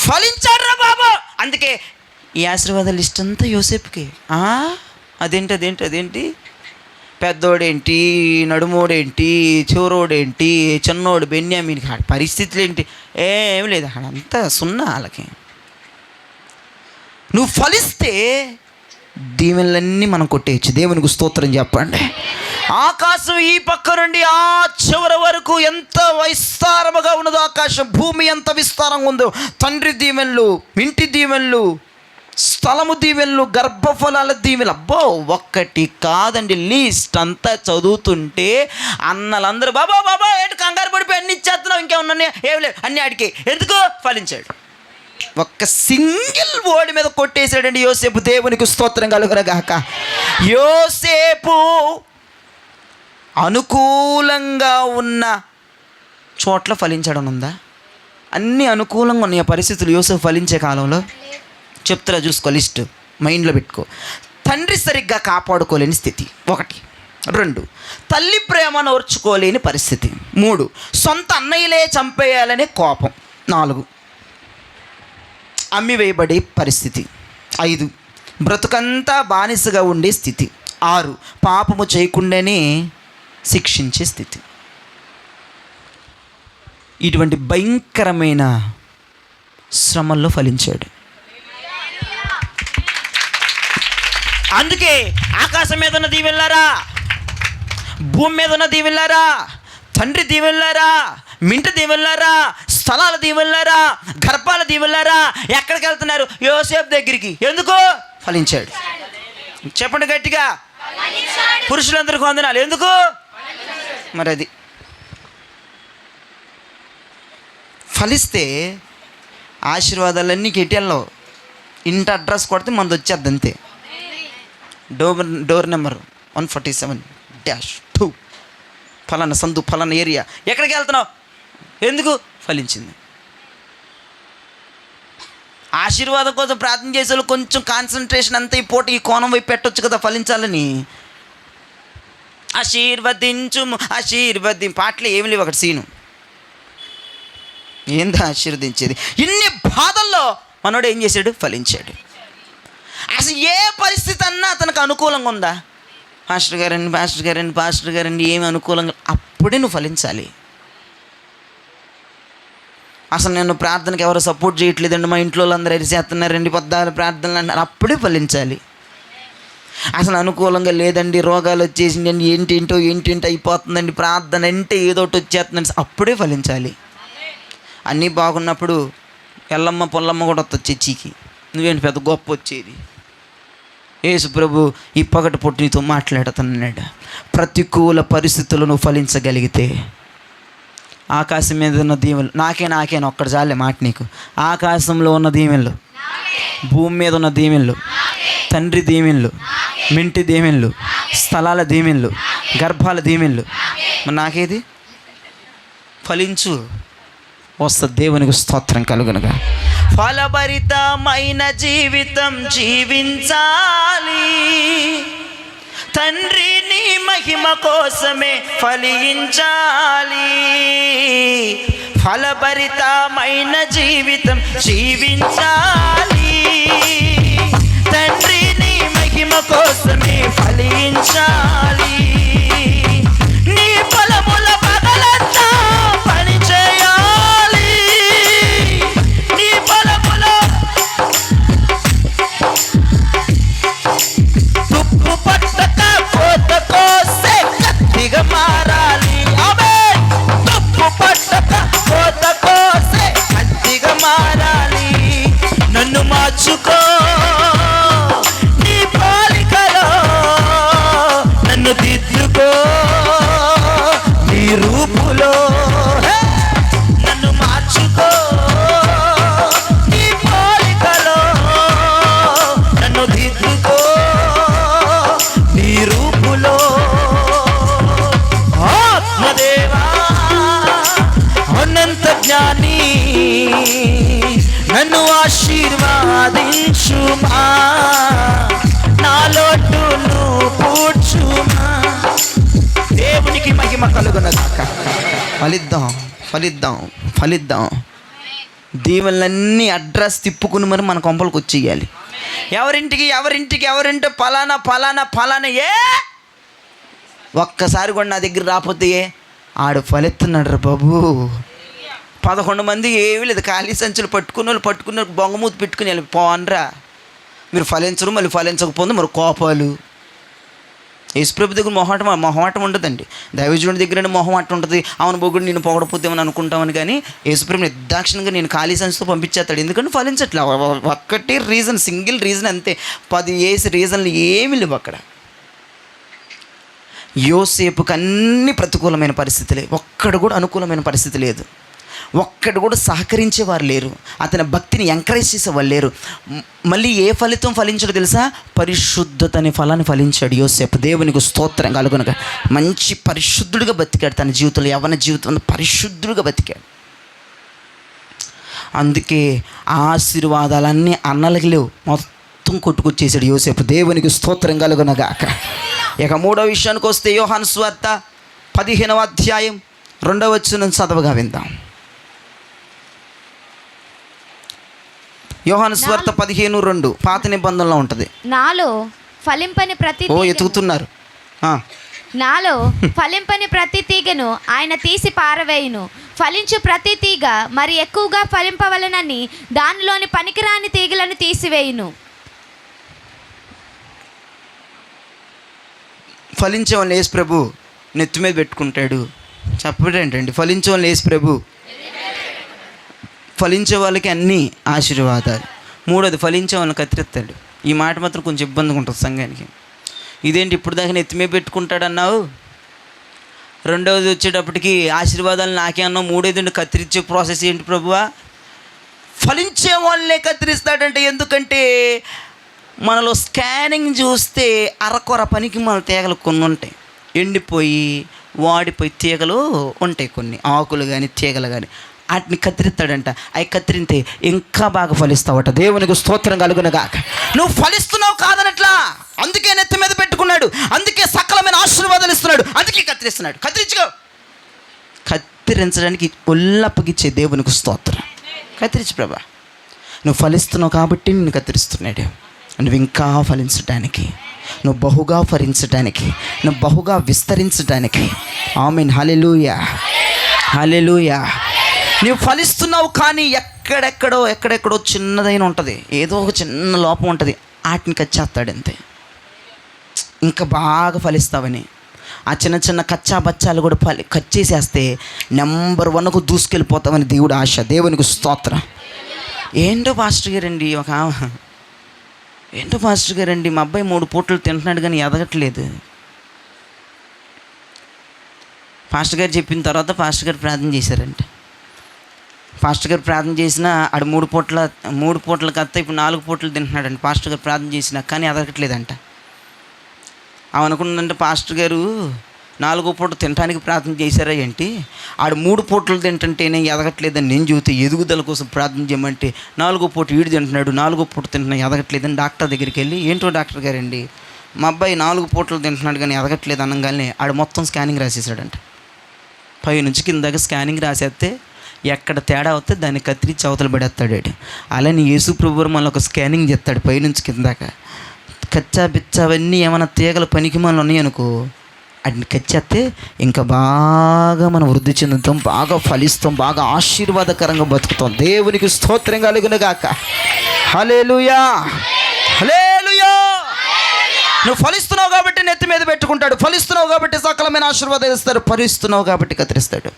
ఫలించాడు రా బాబు. అందుకే ఈ ఆశీర్వాదాల లిస్ట్ అంతా యోసేపుకి. అదేంటి పెద్దోడేంటి, నడుమోడేంటి, చివరోడేంటి, చిన్నోడు బెన్యామీన్ పరిస్థితులు ఏంటి? ఏమి లేదు అక్కడ, అంతా సున్నా వాళ్ళకి. నువ్వు ఫలిస్తే దీవెనలన్నీ మనం కొట్టేయచ్చు. దేవునికి స్తోత్రం చెప్పండి. ఆకాశం ఈ పక్క నుండి ఆ చివరి వరకు ఎంత విస్తారముగా ఉన్నదో ఆకాశం, భూమి ఎంత విస్తారంగా ఉందో, తండ్రి దీవెనలు, ఇంటి దీవెనలు, స్థలము దీవెనలు, గర్భఫలాల దీవెనలు. అబ్బో ఒక్కటి కాదండి, లిస్ట్ అంతా చదువుతుంటే అన్నలందరూ బాబా ఏంటి కంగారు పడిపోయి అన్ని ఇచ్చేస్తున్నావు, ఇంకేమన్నా ఏమి లేదు, అన్నీ ఆడికి. ఎందుకు? ఫలించాడు. ఒక్క సింగిల్ వర్డ్ మీద కొట్టేశాడండి యోసేపు. దేవునికి స్తోత్రం కలుగునగాక. యోసేపు అనుకూలంగా ఉన్న చోట్ల ఫలించడం ఉందా? అన్నీ అనుకూలంగా ఉన్నాయి పరిస్థితులు యోసేపు ఫలించే కాలంలో. చెప్తారా, చూసుకో, లిస్ట్ మైండ్లో పెట్టుకో. తండ్రి సరిగ్గా కాపాడుకోలేని స్థితి 1. 2, తల్లి ప్రేమను ఓర్చుకోలేని పరిస్థితి. 3, సొంత అన్నయ్యలే చంపేయాలనే కోపం. 4, అమ్మి వేయబడే పరిస్థితి. 5, బ్రతుకంతా బానిసగా ఉండే స్థితి. 6, పాపము చేయకుండానే శిక్షించే స్థితి. ఇటువంటి భయంకరమైన శ్రమల్లో ఫలించాడు. అందుకే ఆకాశం మీద ఉన్న దీవెనలారా, భూమి మీద ఉన్న దీవెనలారా, తండ్రి దీవెనలారా, మింటి దీవెనలారా, స్థలాల దీవెనలారా, గర్భాల దీవెనలారా, ఎక్కడికి వెళ్తున్నారు? యోసేపు దగ్గరికి. ఎందుకు? ఫలించాడు. చెప్పండి గట్టిగా. పురుషులందరికీ వందనాలు. ఎందుకు? మరి అది ఫలిస్తే ఆశీర్వాదాలన్నీ కెటిఎల్లో ఇంటి అడ్రస్ కొడితే మనది వచ్చేద్ది అంతే. డోర్ నెంబర్ 147-2 ఫలానా సందు, ఫలానా ఏరియా. ఎక్కడికి వెళ్తున్నావు? ఎందుకు? ఫలించింది. ఆశీర్వాదం కోసం ప్రార్థన చేసే వాళ్ళు కొంచెం కాన్సన్ట్రేషన్ అంతా ఈ పూట ఈ కోణం వైపు పెట్టవచ్చు కదా ఫలించాలని. ఆశీర్వదించు పాటలు ఏమి లేవు అక్కడ. సీను ఏందా ఆశీర్వదించేది? ఇన్ని బాధల్లో మనోడు ఏం చేశాడు? ఫలించాడు. అసలు ఏ పరిస్థితి అన్నా అతనికి అనుకూలంగా ఉందా? పాస్టర్ గారండి ఏమి అనుకూలంగా, అప్పుడే నువ్వు ఫలించాలి. అసలు నేను ప్రార్థనకి ఎవరు సపోర్ట్ చేయట్లేదండి, మా ఇంట్లో వాళ్ళందరూ ఎరిసేస్తున్నారండి, పొద్దాలు ప్రార్థనలు అన్నారు, అప్పుడే ఫలించాలి. అసలు అనుకూలంగా లేదండి, రోగాలు వచ్చేసిందండి, ఏంటేంటో అయిపోతుందండి, ప్రార్థన అంటే ఏదో ఒకటి వచ్చేస్తుందండి, అప్పుడే ఫలించాలి. అన్నీ బాగున్నప్పుడు ఎల్లమ్మ పొల్లమ్మ కూడా వస్తుంది చర్చికి, నువ్వేంటి పెద్ద గొప్ప వచ్చేది. యేసు ప్రభు ఈ పగటి పొట్టు నీతో మాట్లాడుతున్నాడు. ప్రతికూల పరిస్థితుల్లో నువ్వు ఫలించగలిగితే ఆకాశం మీద ఉన్న దీవెనలు నాకే ఒక్కటి చాలే మాట నీకు. ఆకాశంలో ఉన్న దీవెనలు, భూమి మీద ఉన్న దీవెనలు, తండ్రి దీవెనలు, మింటి దీవెనలు, స్థలాల దీవెనలు, గర్భాల దీవెనలు, మరి నాకేది? ఫలించు, వస్తుంది. దేవునికి స్తోత్రం కలుగునుగా. ఫలభరితమైన జీవితం జీవించాలి, తండ్రి నీ మహిమ కోసమే ఫలించాలి. ఫలభరితమైన జీవితం జీవించాలి, తండ్రి నీ మహిమ కోసమే ఫలించాలి. నీ ఫలముల పగలంతా పని చేయాలి, నీ ఫలముల తుప్పు పట్టక కోత కోసే కత్తిగా మారాలి. ఆమేన్. తుప్పు పట్టక కోత కోసే కత్తిగా మారాలి. నన్ను మార్చుకో నీ పోలికలో, నన్ను దిద్దుకో నీ రూపులో, నన్ను మార్చుకో నీ పోలికలో, నన్ను దిద్దుకో నీ రూపులో. ఆత్మదేవా అనంత జ్ఞాని, నన్ను ఆశీర్వాదించుమా, నా లోటును పూడ్చుమా. దేవునికి మహిమ కలుగునగాక. ఫలిద్దాం. దీవెనలన్నీ అడ్రస్ తిప్పుకుని మరి మన కొంపలకు వచ్చేయాలి. ఎవరింటో ఫలానా ఒక్కసారి కూడా నా దగ్గర రాకపోతే ఆడు ఫలిస్తున్నాడు రా బాబు. 11 మంది ఏమీ లేదు, ఖాళీ సంచులు పట్టుకున్న బొంగమూతి పెట్టుకుని వెళ్ళి పోనరా. మీరు ఫలించరు, మళ్ళీ ఫలించకపోతే మరి కోపాలు. యేసుప్రభు దగ్గర మొహమాటం ఉండదండి. దైవజనుడి దగ్గర మొహమాటం ఉంటుంది. అవును బొగుడు నేను పొగడపోతే ఏమని అనుకుంటామని, కానీ యేసుప్రభు నిర్దాక్షిణంగా నేను ఖాళీ సంచుతో పంపించేస్తాడు. ఎందుకంటే ఫలించట్లే. ఒక్కటి రీజన్, సింగిల్ రీజన్ అంతే. 10 రీజన్లు ఏమి లేవు అక్కడ. యోసేపుకి అన్ని ప్రతికూలమైన పరిస్థితులే, ఒక్కడు కూడా అనుకూలమైన పరిస్థితి లేదు. ఒక్కడు కూడా సహకరించేవారు లేరు, అతని భక్తిని ఎంకరేజ్ చేసేవాళ్ళు లేరు. మళ్ళీ ఏ ఫలితం ఫలించాడు తెలుసా? పరిశుద్ధత అనే ఫలాన్ని ఫలించాడు యోసేపు. దేవునికి స్తోత్రం కలుగునగా. మంచి పరిశుద్ధుడిగా బతికాడు. తన జీవితంలో, యవ్వన జీవితంలో పరిశుద్ధుడిగా బతికాడు. అందుకే ఆశీర్వాదాలన్నీ అన్నలకి లేవు, మొత్తం కొట్టుకొచ్చేసాడు యోసేపు. దేవునికి స్తోత్రం కలుగునగాక. ఇక 3వ విషయానికి వస్తే యోహాను సువార్త 15వ అధ్యాయం 2వ వచనం చదవగా విందాం. యోహాను సువార్త 15:2 పాత నిబంధనలో ఉంటుంది. నాలో ఫలింపని ప్రతి ఎతుకుతున్నారు. నాలో ఫలింపని ప్రతి తీగను ఆయన తీసి పారవేయును, ఫలించు ప్రతి తీగ మరి ఎక్కువగా ఫలింపవలనని దానిలోని పనికిరాని తీగలను తీసివేయును. ఫలించే వాళ్ళని యేసు ప్రభు నెత్తి మీద పెట్టుకుంటాడు. చెప్పడేంటండి? ఫలించే వాళ్ళని యేసు ప్రభు, ఫలించే వాళ్ళకి అన్నీ ఆశీర్వాదాలు. 3వది ఫలించే వాళ్ళని కత్తిరిస్తాడు. ఈ మాట మాత్రం కొంచెం ఇబ్బందిగా ఉంటుంది సంఘానికి. ఇదేంటి ఇప్పుడు దాకా నెత్తి మీద పెట్టుకుంటాడు అన్నావు, 2వది వచ్చేటప్పటికి ఆశీర్వాదాలు నాకే అన్నావు, 3వది కత్తిరించే ప్రాసెస్ ఏంటి ప్రభువా? ఫలించే వాళ్ళనే కత్తిరిస్తాడంటే. ఎందుకంటే మనలో స్కానింగ్ చూస్తే అరకొర పనికి మన తీగలు కొన్ని ఉంటాయి, ఎండిపోయి వాడిపోయి తీగలు ఉంటాయి, కొన్ని ఆకులు కానీ తీగలు కానీ. వాటిని కత్తిరిస్తాడంట. అవి కత్తిరితే ఇంకా బాగా ఫలిస్తావట. దేవునికి స్తోత్రం కలుగునగాక. నువ్వు ఫలిస్తున్నావు కాదనట్లా, అందుకే నెత్తి మీద పెట్టుకున్నాడు, అందుకే సకలమైన ఆశీర్వాదాలు ఇస్తున్నాడు, అందుకే కత్తిరిస్తున్నాడు. కత్తిరించడానికి ఒళ్ళప్పగిచ్చే దేవునికి స్తోత్రం. కత్తిరించు ప్రభా, నువ్వు ఫలిస్తున్నావు కాబట్టి నిన్ను కత్తిరిస్తున్నాడు. నువ్వు ఇంకా ఫలించటానికి, నువ్వు బహుగా ఫలించటానికి, నువ్వు బహుగా విస్తరించటానికి. ఆమేన్. హల్లెలూయా, హల్లెలూయా. నువ్వు ఫలిస్తున్నావు, కానీ ఎక్కడెక్కడో చిన్నదైన ఉంటుంది, ఏదో ఒక చిన్న లోపం ఉంటుంది, వాటిని కచ్చేస్తాడు అంతే. ఇంకా బాగా ఫలిస్తావని ఆ చిన్న చిన్న కచ్చా బచ్చాలు కూడా కచ్చేసేస్తే నెంబర్ 1కు దూసుకెళ్ళిపోతామని దేవుడు ఆశ. దేవునికి స్తోత్రం. ఏంటో పాస్టర్ గారండి మా అబ్బాయి 3 పూటలు తింటున్నాడు కానీ ఎదగట్లేదు. పాస్టర్ గారు చెప్పిన తర్వాత పాస్టర్ గారు ప్రార్థన చేశారంట. పాస్టర్ గారు ప్రార్థన చేసినా ఆడు 3 పూటల కత్త ఇప్పుడు 4 పూటలు తింటున్నాడంట. పాస్టర్ గారు ప్రార్థన చేసినా కానీ ఎదగట్లేదంట. అనుకున్నదంటే పాస్టర్ గారు 4వ పూట తినడానికి ప్రార్థన చేశారా ఏంటి, ఆడు 3 పూటలు తింటుంటేనే ఎదగట్లేదని నేను చూస్తే ఎదుగుదల కోసం ప్రార్థన చేయమంటే 4వ పూట ఈడు తింటున్నాడు, 4వ పూట తింటున్నా ఎదగట్లేదని డాక్టర్ దగ్గరికి వెళ్ళి, ఏంటో డాక్టర్ గారండి మా అబ్బాయి 4 పూటలు తింటున్నాడు కానీ ఎదగట్లేదు అనగానే ఆడు మొత్తం స్కానింగ్ రాసేసాడంట. పై నుంచి కిందాక స్కానింగ్ రాసేస్తే ఎక్కడ తేడా వస్తే దాన్ని కత్తిరించి అవతల పడేస్తాడు. అలానే యేసు ప్రభువు మళ్ళీ ఒక స్కానింగ్ చేస్తాడు పైనుంచి కిందాక. కచ్చా బిచ్చా అవన్నీ ఏమైనా తీగల పనికి మనలు ఉన్నాయనుకో, వాటిని కచ్చేస్తే ఇంకా బాగా మనం వృద్ధి చెందుతాం, బాగా ఫలిస్తాం, బాగా ఆశీర్వాదకరంగా బతుకుతాం. దేవునికి స్తోత్రం కలుగునుగాక. హల్లెలూయా, హల్లెలూయా. నువ్వు ఫలిస్తున్నావు కాబట్టి నెత్తి మీద పెట్టుకుంటాడు, ఫలిస్తున్నావు కాబట్టి సకలమైన ఆశీర్వాదాలు ఇస్తాడు, ఫలిస్తున్నావు కాబట్టి కత్తిరిస్తాడు.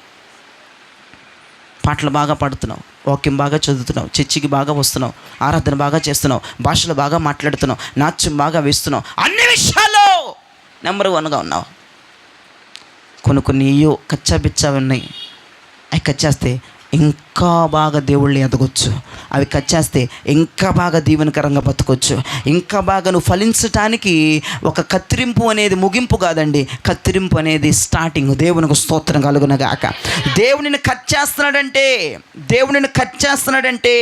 పాటలు బాగా పాడుతున్నావు, వాక్యం బాగా చదువుతున్నావు, చర్చికి బాగా వస్తున్నావు, ఆరాధన బాగా చేస్తున్నావు, భాషలు బాగా మాట్లాడుతున్నావు, నాట్యం బాగా వేస్తున్నావు, అన్ని విషయాల్లో నెంబర్ 1గా ఉన్నావు. కొన్ని కచ్చా బిచ్చా ఉన్నాయి, అవి కచ్చేస్తే ఇంకా బాగా దేవుళ్ళని ఎదగొచ్చు, అవి కచ్చేస్తే ఇంకా బాగా దీవెనకరంగా బతకొచ్చు, ఇంకా బాగా నువ్వు ఫలించటానికి ఒక కత్తిరింపు అనేది ముగింపు కాదండి, కత్తిరింపు అనేది స్టార్టింగ్. దేవునికి స్తోత్రం కలుగునగాక. దేవునిని కట్ చేస్తున్నాడంటే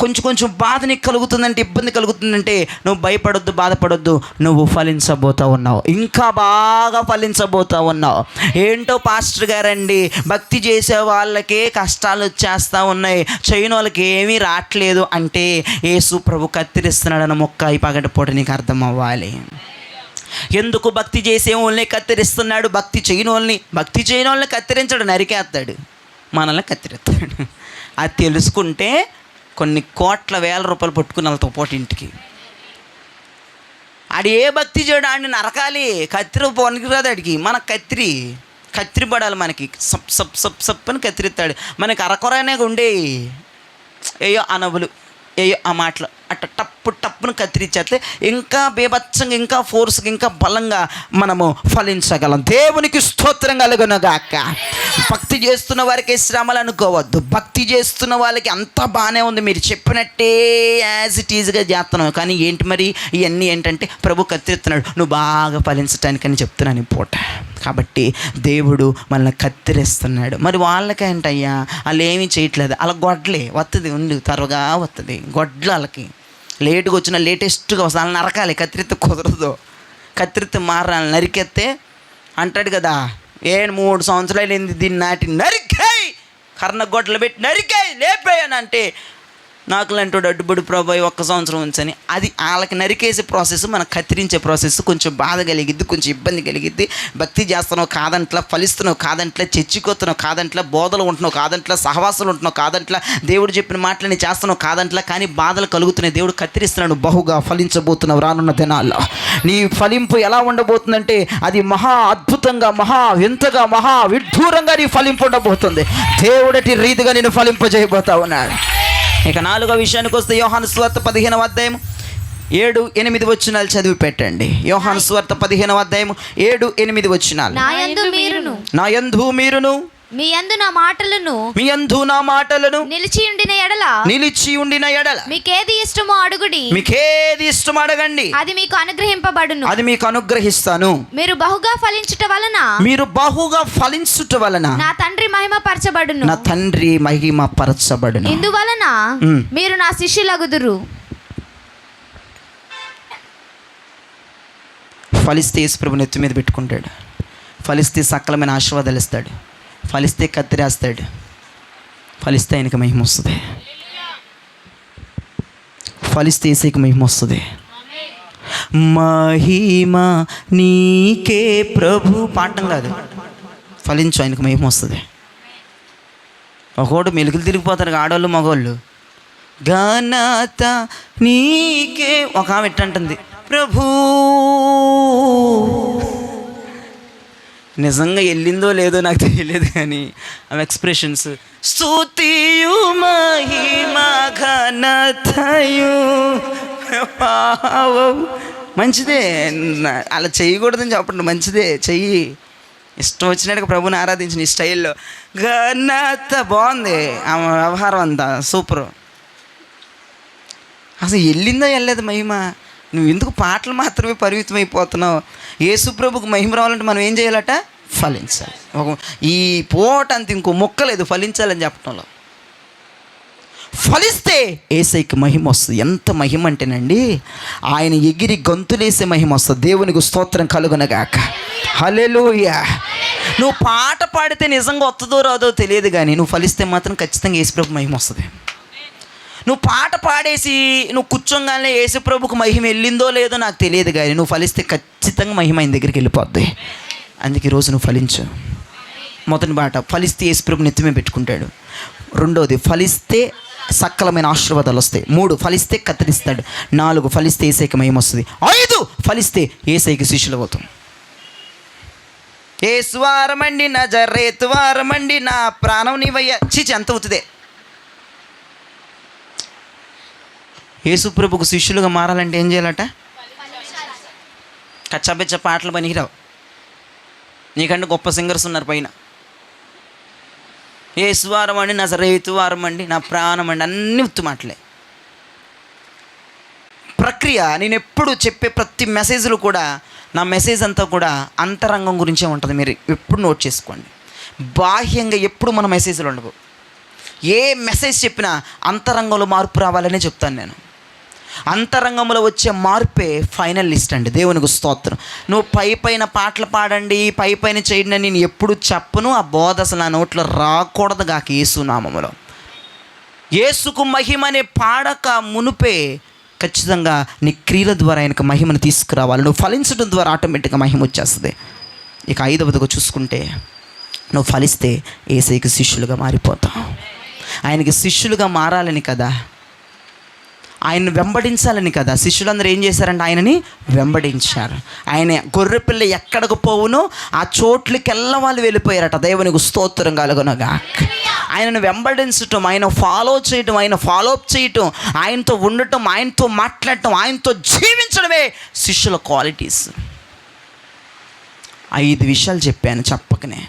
కొంచెం బాధ నీకు కలుగుతుందంటే, ఇబ్బంది కలుగుతుందంటే నువ్వు భయపడొద్దు, బాధపడొద్దు, నువ్వు ఫలించబోతా ఉన్నావు, ఇంకా బాగా ఫలించబోతా ఉన్నావు. ఏంటో పాస్టర్ గారండి భక్తి చేసే వాళ్ళకే కష్టాలు వచ్చేస్తూ ఉన్నాయి, చేయని వాళ్ళకి ఏమీ రావట్లేదు అంటే యేసు ప్రభు కత్తిరిస్తున్నాడన్న మొక్క ఈ పగటిపూట నీకు అర్థం అవ్వాలి. ఎందుకు భక్తి చేసే వాళ్ళని కత్తిరిస్తున్నాడు, భక్తి చేయని వాళ్ళని కత్తిరించడు, నరికేస్తాడు, మనల్ని కత్తిరిస్తాడు. అది తెలుసుకుంటే కొన్ని కోట్ల వేల రూపాయలు పట్టుకుని వాళ్ళతో పాటు ఇంటికి. ఆడు ఏ భక్తి చేయడు, ఆడిని నరకాలి, కత్తిరి పనికిరాదు ఆడికి. మన కత్తిరి పడాలి, మనకి సప్ అని కత్తిరిస్తాడు. మనకి అరకొరనే ఉండే ఏయో అనవులు, ఏయో ఆ మాటలు అట్ట టప్పును కత్తిరించేస్తే ఇంకా బేభత్సంగా, ఇంకా ఫోర్స్గా, ఇంకా బలంగా మనము ఫలించగలం. దేవునికి స్తోత్రం కలుగునుగాక. భక్తి చేస్తున్న వారికి శ్రమలు అనుకోవద్దు, భక్తి చేస్తున్న వాళ్ళకి అంతా బాగానే ఉంది, మీరు చెప్పినట్టే యాజ్ ఇట్ ఈజ్గా చేస్తున్నాం, కానీ ఏంటి మరి ఇవన్నీ ఏంటంటే ప్రభు కత్తిరిస్తున్నాడు, నువ్వు బాగా ఫలించటానికని చెప్తున్నాను ఈ పూట. కాబట్టి దేవుడు మనల్ని కత్తిరిస్తున్నాడు. మరి వాళ్ళకేంటయ్యా, వాళ్ళు ఏమీ చేయట్లేదు, అలా గొడ్లే వస్తుంది, ఉండి త్వరగా వస్తుంది గొడ్లు, వాళ్ళకి లేటుగా వచ్చిన లేటెస్ట్గా వస్తుంది, వాళ్ళని నరకాలి, కత్తిరితే కుదరదు, కత్తిరితే మారాలి, నరికెత్తే అంటాడు కదా, 3 సంవత్సరాలు ఏంది దీన్ని నాటి నరికాయి, కర్ణగొడ్డలు పెట్టి నరికాయి లేపాయని అంటే నాకు అంటాడు అడ్డుబడి ప్రభావి 1 సంవత్సరం ఉంచని. అది వాళ్ళకి నరికేసే ప్రాసెస్, మనకు కత్తిరించే ప్రాసెస్ కొంచెం బాధ కలిగిద్ది, కొంచెం ఇబ్బంది కలిగిద్ది. భక్తి చేస్తున్నావు కాదంట్లా, ఫలిస్తున్నావు కాదంట్లా, చర్చికొస్తున్నావు కాదంట్లా, బోధలు ఉంటున్నావు కాదంట్లా, సహవాసాలు ఉంటున్నావు కాదంట్లా, దేవుడు చెప్పిన మాటలని చేస్తున్నావు కాదంట్లా, కానీ బాధలు కలుగుతున్నాయి. దేవుడు కత్తిరిస్తున్నాడు, బహుగా ఫలించబోతున్నావు రానున్న దినాల్లో. నీ ఫలింపు ఎలా ఉండబోతుందంటే అది మహా అద్భుతంగా, మహా వింతగా, మహా విడ్డూరంగా నీ ఫలింపు ఉండబోతుంది. దేవుడటి రీతిగా నేను ఫలింపజేయబోతా ఉన్నాడు. ఇక 4వ విషయానికి వస్తే యోహాను సువార్త 15వ అధ్యాయం 7-8 వచనాలు చదివి పెట్టండి. యోహాను సువార్త 15వ అధ్యాయం 7-8 వచనాలు. నా యందు మీరును మీ యందు నా మాటలను నిలిచి ఉండిన ఎడల మీకేది ఇష్టమో అడగండి, అది మీకు అనుగ్రహిస్తాను. మీరు బహుగా ఫలించుట వలన నా తండ్రి మహిమపరచబడును. ఇందువలన మీరు నా శిష్యులగుదురు. ఫలిస్తే యేసు ప్రభుని ఎత్తు మీద పెట్టుకుంటాడు, ఫలిస్తే సకలమైన ఆశీర్వాదాలు ఇస్తాడు, ఫలిస్తే కత్తిరేస్తాడు, ఫలిస్తే ఆయనకి మహిమ వస్తుంది, ఫలిస్తే ఏసైకి మహిమ వస్తుంది. మహిమ నీకే ప్రభు. పాఠం కాదు, ఫలించు, ఆయనకు మహిమ వస్తుంది. ఒకడు మెలుగులు తిరిగిపోతారు ఆడవాళ్ళు మగవాళ్ళు. ఘనత నీకే. ఒక ఆమె ఎట్టంటుంది, ప్రభు. నిజంగా వెళ్ళిందో లేదో నాకు తెలియదు కానీ ఆమె ఎక్స్ప్రెషన్స్, స్తుతియు మహిమ ఘనతయు. మంచిదే, అలా చేయకూడదని చెప్పండి, మంచిదే, చెయ్యి. ఇష్టం వచ్చినట్టుగా ప్రభుని ఆరాధించిన ఈ స్టైల్లో. ఘనత బాగుంది, ఆమె వ్యవహారం అంతా సూపరు. అసలు వెళ్ళిందో వెళ్ళలేదు మహిమ. నువ్వు ఎందుకు పాటలు మాత్రమే పరిమితం అయిపోతున్నావు? యేసుప్రభుకు మహిమ రావాలంటే మనం ఏం చేయాలట? ఫలించాలి. ఈ పూట అంత ఇంకో మొక్కలేదు ఫలించాలని చెప్పడంలో. ఫలిస్తే యేసయ్యకి మహిమ వస్తుంది. ఎంత మహిమ అంటేనండి, ఆయన ఎగిరి గంతులేసే మహిమ వస్తుంది. దేవునికి స్తోత్రం కలుగునగాక. హల్లెలూయా. నువ్వు పాట పాడితే నిజంగా వస్తుందో రాదో తెలియదు కానీ నువ్వు ఫలిస్తే మాత్రం ఖచ్చితంగా యేసుప్రభు మహిమ వస్తుంది. నువ్వు పాట పాడేసి నువ్వు కూర్చోగానే యేసుప్రభుకు మహిమ వెళ్ళిందో లేదో నాకు తెలియదు కానీ నువ్వు ఫలిస్తే ఖచ్చితంగా మహిమ ఆయన దగ్గరికి వెళ్ళిపోద్ది. అందుకే ఈరోజు నువ్వు ఫలించు. మొదటి మాట, ఫలిస్తే యేసుప్రభు నెత్తిమే పెట్టుకుంటాడు. రెండోది, ఫలిస్తే సకలమైన ఆశీర్వాదాలు వస్తాయి. 3, ఫలిస్తే కత్తిరిస్తాడు. 4, ఫలిస్తే యేసయ్యకి మహిమ వస్తుంది. 5, ఫలిస్తే యేసయ్యకి శిష్యులు అవుతాం. యేసువారమండి నజరేతువారమండి నా ప్రాణం నీవయ్య. చీచి ఎంత అవుతుందే. యేసుప్రభుకు శిష్యులుగా మారాలంటే ఏం చేయాలట? కచ్చబెచ్చ పాటలు పనికిరావు. నీకంటే గొప్ప సింగర్స్ ఉన్నారు పైన. యేసువారం అండి నజరేతువారం అండి నా ప్రాణం అండి, అన్నీ ఉత్తు మాటలే. ప్రక్రియ. నేను ఎప్పుడు చెప్పే ప్రతి మెసేజ్లు కూడా, నా మెసేజ్ అంతా కూడా అంతరంగం గురించే ఉంటుంది. మీరు ఎప్పుడు నోట్ చేసుకోండి. బాహ్యంగా ఎప్పుడు మన మెసేజ్లు ఉండవు. ఏ మెసేజ్ చెప్పినా అంతరంగంలో మార్పు రావాలనే చెప్తాను నేను. అంతరంగంలో వచ్చే మార్పే ఫైనల్ లిస్ట్ అండి. దేవునికి స్తోత్రం. నువ్వు పైన పాటలు పాడండి, పైన చేయండి అని నేను ఎప్పుడు చెప్పను. ఆ బోధ అసలు నా నోట్లో రాకూడదు గాక యేసు నామములో. యేసుకు మహిమనే పాడక మునుపే ఖచ్చితంగా నీ క్రియల ద్వారా ఆయనకు మహిమను తీసుకురావాలి. నువ్వు ఫలించడం ద్వారా ఆటోమేటిక్గా మహిమ వచ్చేస్తుంది. ఇక 5వదిగా చూసుకుంటే, నువ్వు ఫలిస్తే యేసయ్యకి శిష్యులుగా మారిపోతావు. ఆయనకి శిష్యులుగా మారాలని కదా, ఆయన్ని వెంబడించాలని కదా శిష్యులందరూ ఏం చేశారంటే ఆయనని వెంబడించారు. ఆయన గొర్రెపిల్ల ఎక్కడికి పోవునో ఆ చోట్లకెల్లా వాళ్ళు వెళ్ళిపోయారట. దేవునికి స్తోత్రం కలుగునగా. ఆయనను వెంబడించటం, ఆయన ఫాలో చేయటం, ఆయన ఫాలోఅప్ చేయటం, ఆయనతో ఉండటం, ఆయనతో మాట్లాడటం, ఆయనతో జీవించడమే శిష్యుల క్వాలిటీస్. 5 విషయాలు చెప్పాను చెప్పకనే.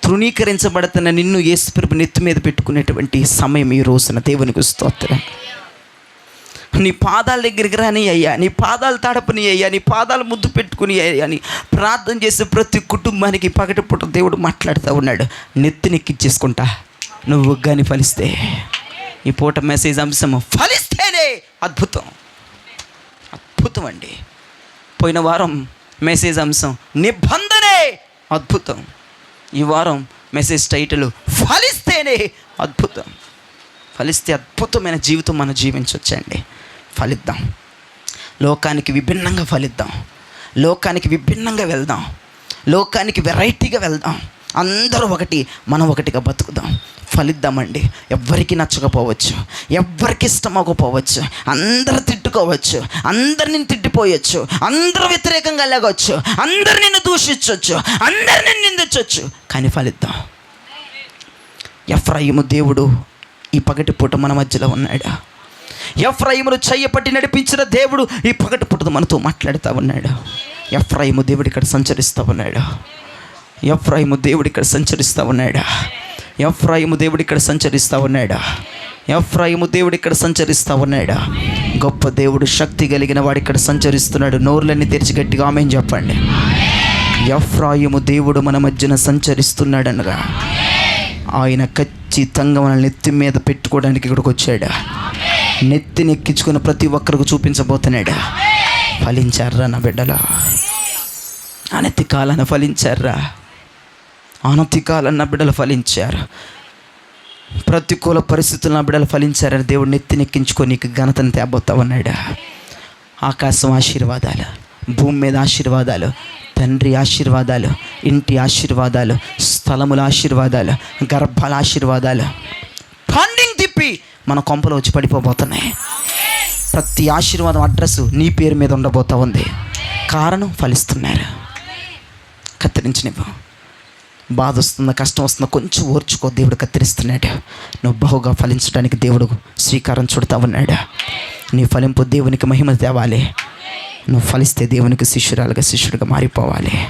తృణీకరించబడుతున్న నిన్ను యేసుప్రభు నెత్తి మీద పెట్టుకునేటువంటి సమయం ఈ రోజున. దేవునికి స్తోత్రం. నీ పాదాల దగ్గరికి రాని అయ్యా, నీ పాదాలు తడపని అయ్యా, నీ పాదాలు ముద్దు పెట్టుకుని అయ్యా అని ప్రార్థన చేసే ప్రతి కుటుంబానికి పగటిపూట దేవుడు మాట్లాడుతూ ఉన్నాడు. నెత్తినెక్కిచ్చేసుకుంటా నువ్వు కానీ ఫలిస్తే. ఈ పూట మెసేజ్ అంశము ఫలిస్తేనే అద్భుతం. అద్భుతం అండి. పోయిన వారం మెసేజ్ అంశం నిబంధనే అద్భుతం. ఈ వారం మెసేజ్ టైటిల్ ఫలిస్తేనే అద్భుతం. ఫలిస్తే అద్భుతమైన జీవితం మనం జీవించవచ్చండి. ఫలిద్దాం. లోకానికి విభిన్నంగా ఫలిద్దాం. లోకానికి విభిన్నంగా వెళ్దాం. లోకానికి వెరైటీగా వెళ్దాం. అందరూ ఒకటి, మనం ఒకటిగా బతుకుదాం. ఫలిద్దామండి. ఎవ్వరికి నచ్చకపోవచ్చు, ఎవ్వరికి ఇష్టం అవ్వకపోవచ్చు, అందరూ తిట్టుకోవచ్చు, అందరు నిన్ను తిట్టిపోయొచ్చు, అందరూ వ్యతిరేకంగా లేగవచ్చు, అందరు నిన్ను దూషించవచ్చు, అందరు నిన్ను నిందించవచ్చు, కానీ ఫలిద్దాం. ఎఫ్రాయిము దేవుడు ఈ పగటి పూట మన మధ్యలో ఉన్నాడు. ఎఫ్రాయిమును చెయ్యపట్టి నడిపించిన దేవుడు ఈ పగటి పూట మనతో మాట్లాడుతూ ఉన్నాడు. ఎఫ్రాయిము దేవుడు ఇక్కడ సంచరిస్తూ ఉన్నాడు. ఎఫ్రాయిము దేవుడు ఇక్కడ సంచరిస్తూ ఉన్నాడు. ఎఫ్రాయిము దేవుడు ఇక్కడ సంచరిస్తూ ఉన్నాడు. ఎఫ్రాయిము దేవుడు ఇక్కడ సంచరిస్తూ ఉన్నాడు. గొప్ప దేవుడు, శక్తి కలిగిన వాడు ఇక్కడ సంచరిస్తున్నాడు. నోరులన్నీ తెరిచి గట్టిగా ఆమేన్ చెప్పండి. ఎఫ్రాయిము దేవుడు మన మధ్యన సంచరిస్తున్నాడనగా ఆయన ఖచ్చితంగా మన నెత్తి మీద పెట్టుకోవడానికి ఇక్కడికి వచ్చాడు. నెత్తిని ఎక్కించుకున్న ప్రతి ఒక్కరికి చూపించబోతున్నాడు. ఫలించారా నా బిడ్డలా? అనతి కాలాన ఫలించారా? అనతి కాలాన బిడ్డలు ఫలించారు. ప్రతికూల పరిస్థితులను నా బిడ్డలు ఫలించారని దేవుడు నెత్తినెక్కించుకొని నీకు ఘనతను తేబోతా ఉన్నాడు. ఆకాశం ఆశీర్వాదాలు, భూమి మీద ఆశీర్వాదాలు, తండ్రి ఆశీర్వాదాలు, ఇంటి ఆశీర్వాదాలు, స్థలముల ఆశీర్వాదాలు, గర్భాల ఆశీర్వాదాలు పండింగ్ తిప్పి మన కొంపలో వచ్చి పడిపోబోతున్నాయి. ప్రతి ఆశీర్వాదం అడ్రస్ నీ పేరు మీద ఉండబోతా ఉంది. కారణం ఫలిస్తున్నారు. కత్తిరించనివ్వు. బాధ వస్తుందా, కష్టం వస్తుందా, కొంచెం ఓర్చుకో. దేవుడు కత్తిరిస్తున్నాడు. నువ్వు బహుగా ఫలించడానికి దేవుడు శ్రీకారం చుడతా ఉన్నాడు. నీ ఫలింపు దేవునికి మహిమ తేవాలి. నువ్వు ఫలిస్తే దేవునికి శిష్యురాలుగా శిష్యుడిగా మారిపోవాలి.